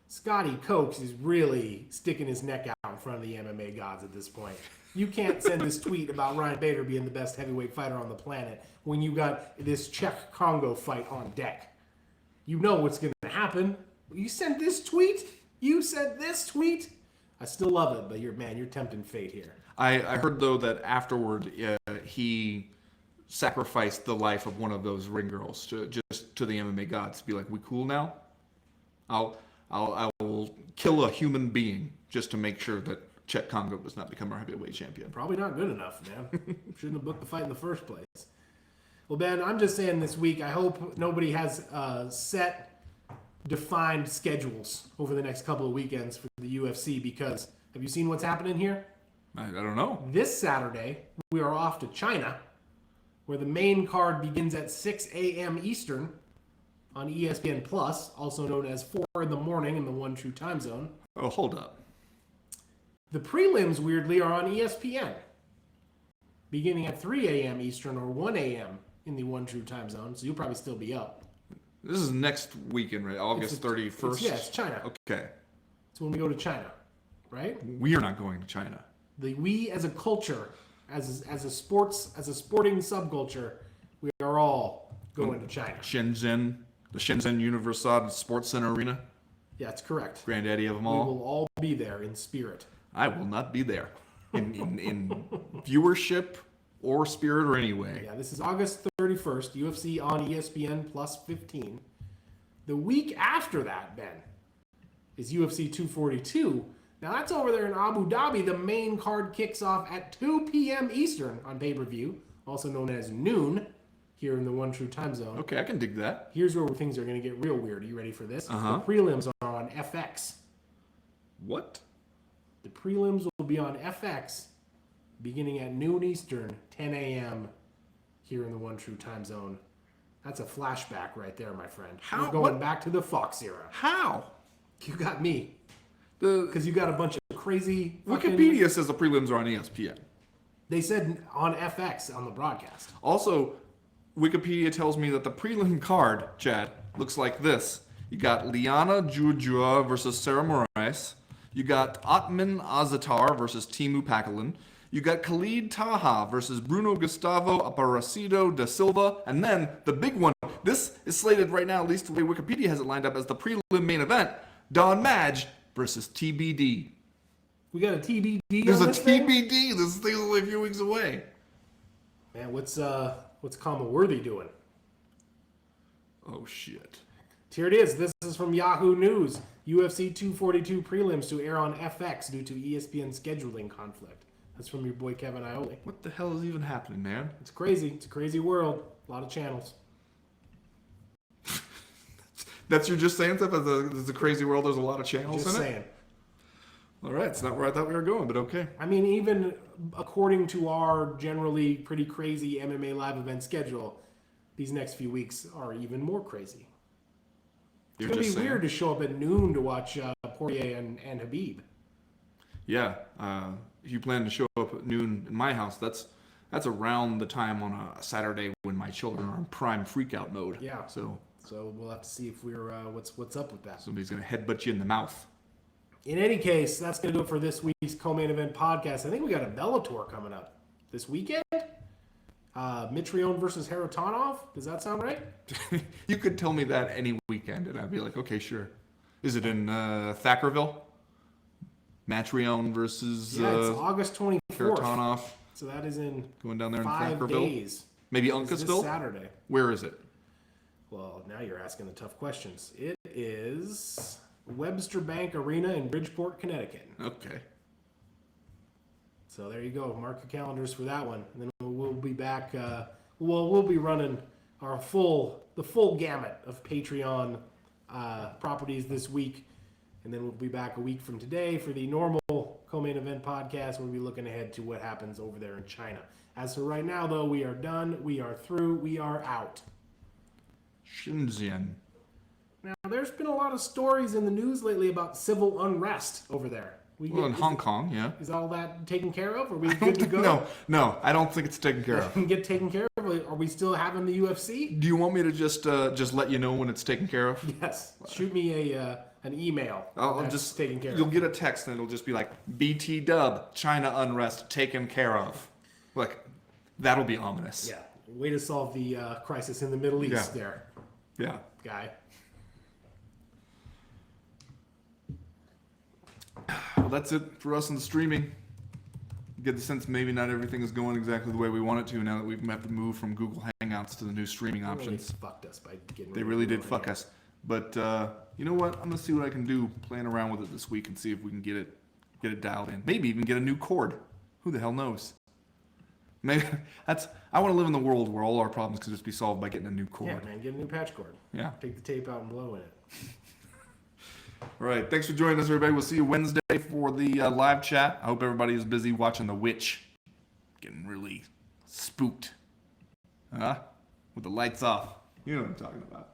Scotty Cokes is really sticking his neck out in front of the MMA gods at this point. You can't send this tweet about Ryan Bader being the best heavyweight fighter on the planet when you got this Czech-Congo fight on deck. You know what's going to happen. You sent this tweet? You said this tweet? I still love it, but you're tempting fate here. I heard, though, that afterward he sacrificed the life of one of those ring girls to the MMA gods to be like, "We cool now? I will kill a human being just to make sure that Czech Congo does not become our heavyweight champion." Probably not good enough, man. Shouldn't have booked the fight in the first place. Well, Ben, I'm just saying this week, I hope nobody has set, defined schedules over the next couple of weekends for the UFC, because have you seen what's happening here? I don't know. This Saturday, we are off to China, where the main card begins at 6 a.m. Eastern on ESPN Plus, also known as 4 in the morning in the One True Time Zone. Oh, hold up. The prelims, weirdly, are on ESPN, beginning at 3 a.m. Eastern or 1 a.m. in the One True Time Zone, so you'll probably still be up. This is next weekend, right? August 31st? Yes, China. Okay. It's when we go to China, right? We are not going to China. We as a culture, as a sporting subculture, we are all going to China. Shenzhen, the Shenzhen Universiade Sports Center Arena. Yeah, that's correct. Granddaddy of them We all. will all be there in spirit. I will not be there in viewership or spirit or any way. Yeah, this is August 31st, UFC on ESPN plus 15. The week after that, Ben, is UFC 242. Now, that's over there in Abu Dhabi. The main card kicks off at 2 p.m. Eastern on pay-per-view, also known as noon, here in the One True Time Zone. Okay, I can dig that. Here's where things are going to get real weird. Are you ready for this? Uh-huh. The prelims are on FX. What? The prelims will be on FX beginning at noon Eastern, 10 a.m. here in the One True Time Zone. That's a flashback right there, my friend. How? We're going What? back to the Fox era. How? You got me. The Because you got a bunch of crazy fucking... Wikipedia says the prelims are on ESPN. They said on FX on the broadcast. Also, Wikipedia tells me that the prelim card, Chad, looks like this. You got Liana Jujua versus Sarah Moraes. You got Atman Azatar versus Timu Pakalin. You got Khalid Taha versus Bruno Gustavo Aparecido da Silva. And then the big one. This is slated right now, at least the way Wikipedia has it lined up, as the prelim main event. Don Madge versus TBD. We got a TBD There's on a this thing? TBD. This thing's only a few weeks away. Man, what's Kama Worthy doing? Oh, shit. Here it is. This is from Yahoo News. UFC 242 prelims to air on FX due to ESPN scheduling conflict. That's from your boy Kevin Iole. What the hell is even happening, man? It's crazy. It's a crazy world. A lot of channels. That's you're just saying stuff? It's a crazy world. There's a lot of channels Just in saying. it? All right. It's not where I thought we were going, but okay. I mean, even according to our generally pretty crazy MMA live event schedule, these next few weeks are even more crazy. It's going to be weird to show up at noon to watch Poirier and Habib. Yeah. If you plan to show up at noon in my house, that's around the time on a Saturday when my children are in prime freakout mode. Yeah. So we'll have to see if we're what's up with that. somebody's going to headbutt you in the mouth. In any case, that's going to do it for this week's co-main event podcast. I think we got a Bellator coming up this weekend. Mitrione versus Haratonov. Does that sound right? You could tell me that any weekend, and I'd be like, okay, sure. Is it in Thackerville? Matrione versus Yeah, it's August 24th. Haratonov. So that is in Going down there in 5 Thackerville. days. Maybe It's this Uncasville? Saturday. Where is it? Well, now you're asking the tough questions. It is Webster Bank Arena in Bridgeport, Connecticut. Okay. So there you go. Mark your calendars for that one. And then we'll be back. We'll be running the full gamut of Patreon properties this week. And then we'll be back a week from today for the normal co-main event podcast. We'll be looking ahead to what happens over there in China. As for right now, though, we are done. We are through. We are out. Shenzhen. Now, there's been a lot of stories in the news lately about civil unrest over there. Well, in Hong Kong, yeah. Is all that taken care of? Are we good to go? No, I don't think it's taken care of. Can get taken care of? Are we still having the UFC? Do you want me to just let you know when it's taken care of? Yes. Shoot me an email. I'll just taken care You'll of. get a text and it'll just be like BT Dub, China unrest taken care of. Like, that'll be ominous. Yeah. Way to solve the crisis in the Middle East there, Yeah. guy. Well, that's it for us in the streaming. Get the sense maybe not everything is going exactly the way we want it to now that we have to move from Google Hangouts to the new streaming They really options. fucked us by getting They rid of really Google did fuck Hangouts. us. But you know what? I'm gonna see what I can do playing around with it this week and see if we can get it dialed in. Maybe even get a new cord. Who the hell knows? Maybe I want to live in the world where all our problems can just be solved by getting a new cord. Yeah, man. Get a new patch cord. Yeah. Take the tape out and blow in it. All right. Thanks for joining us, everybody. We'll see you Wednesday for the live chat. I hope everybody is busy watching The Witch. Getting really spooked. Huh? With the lights off. You know what I'm talking about.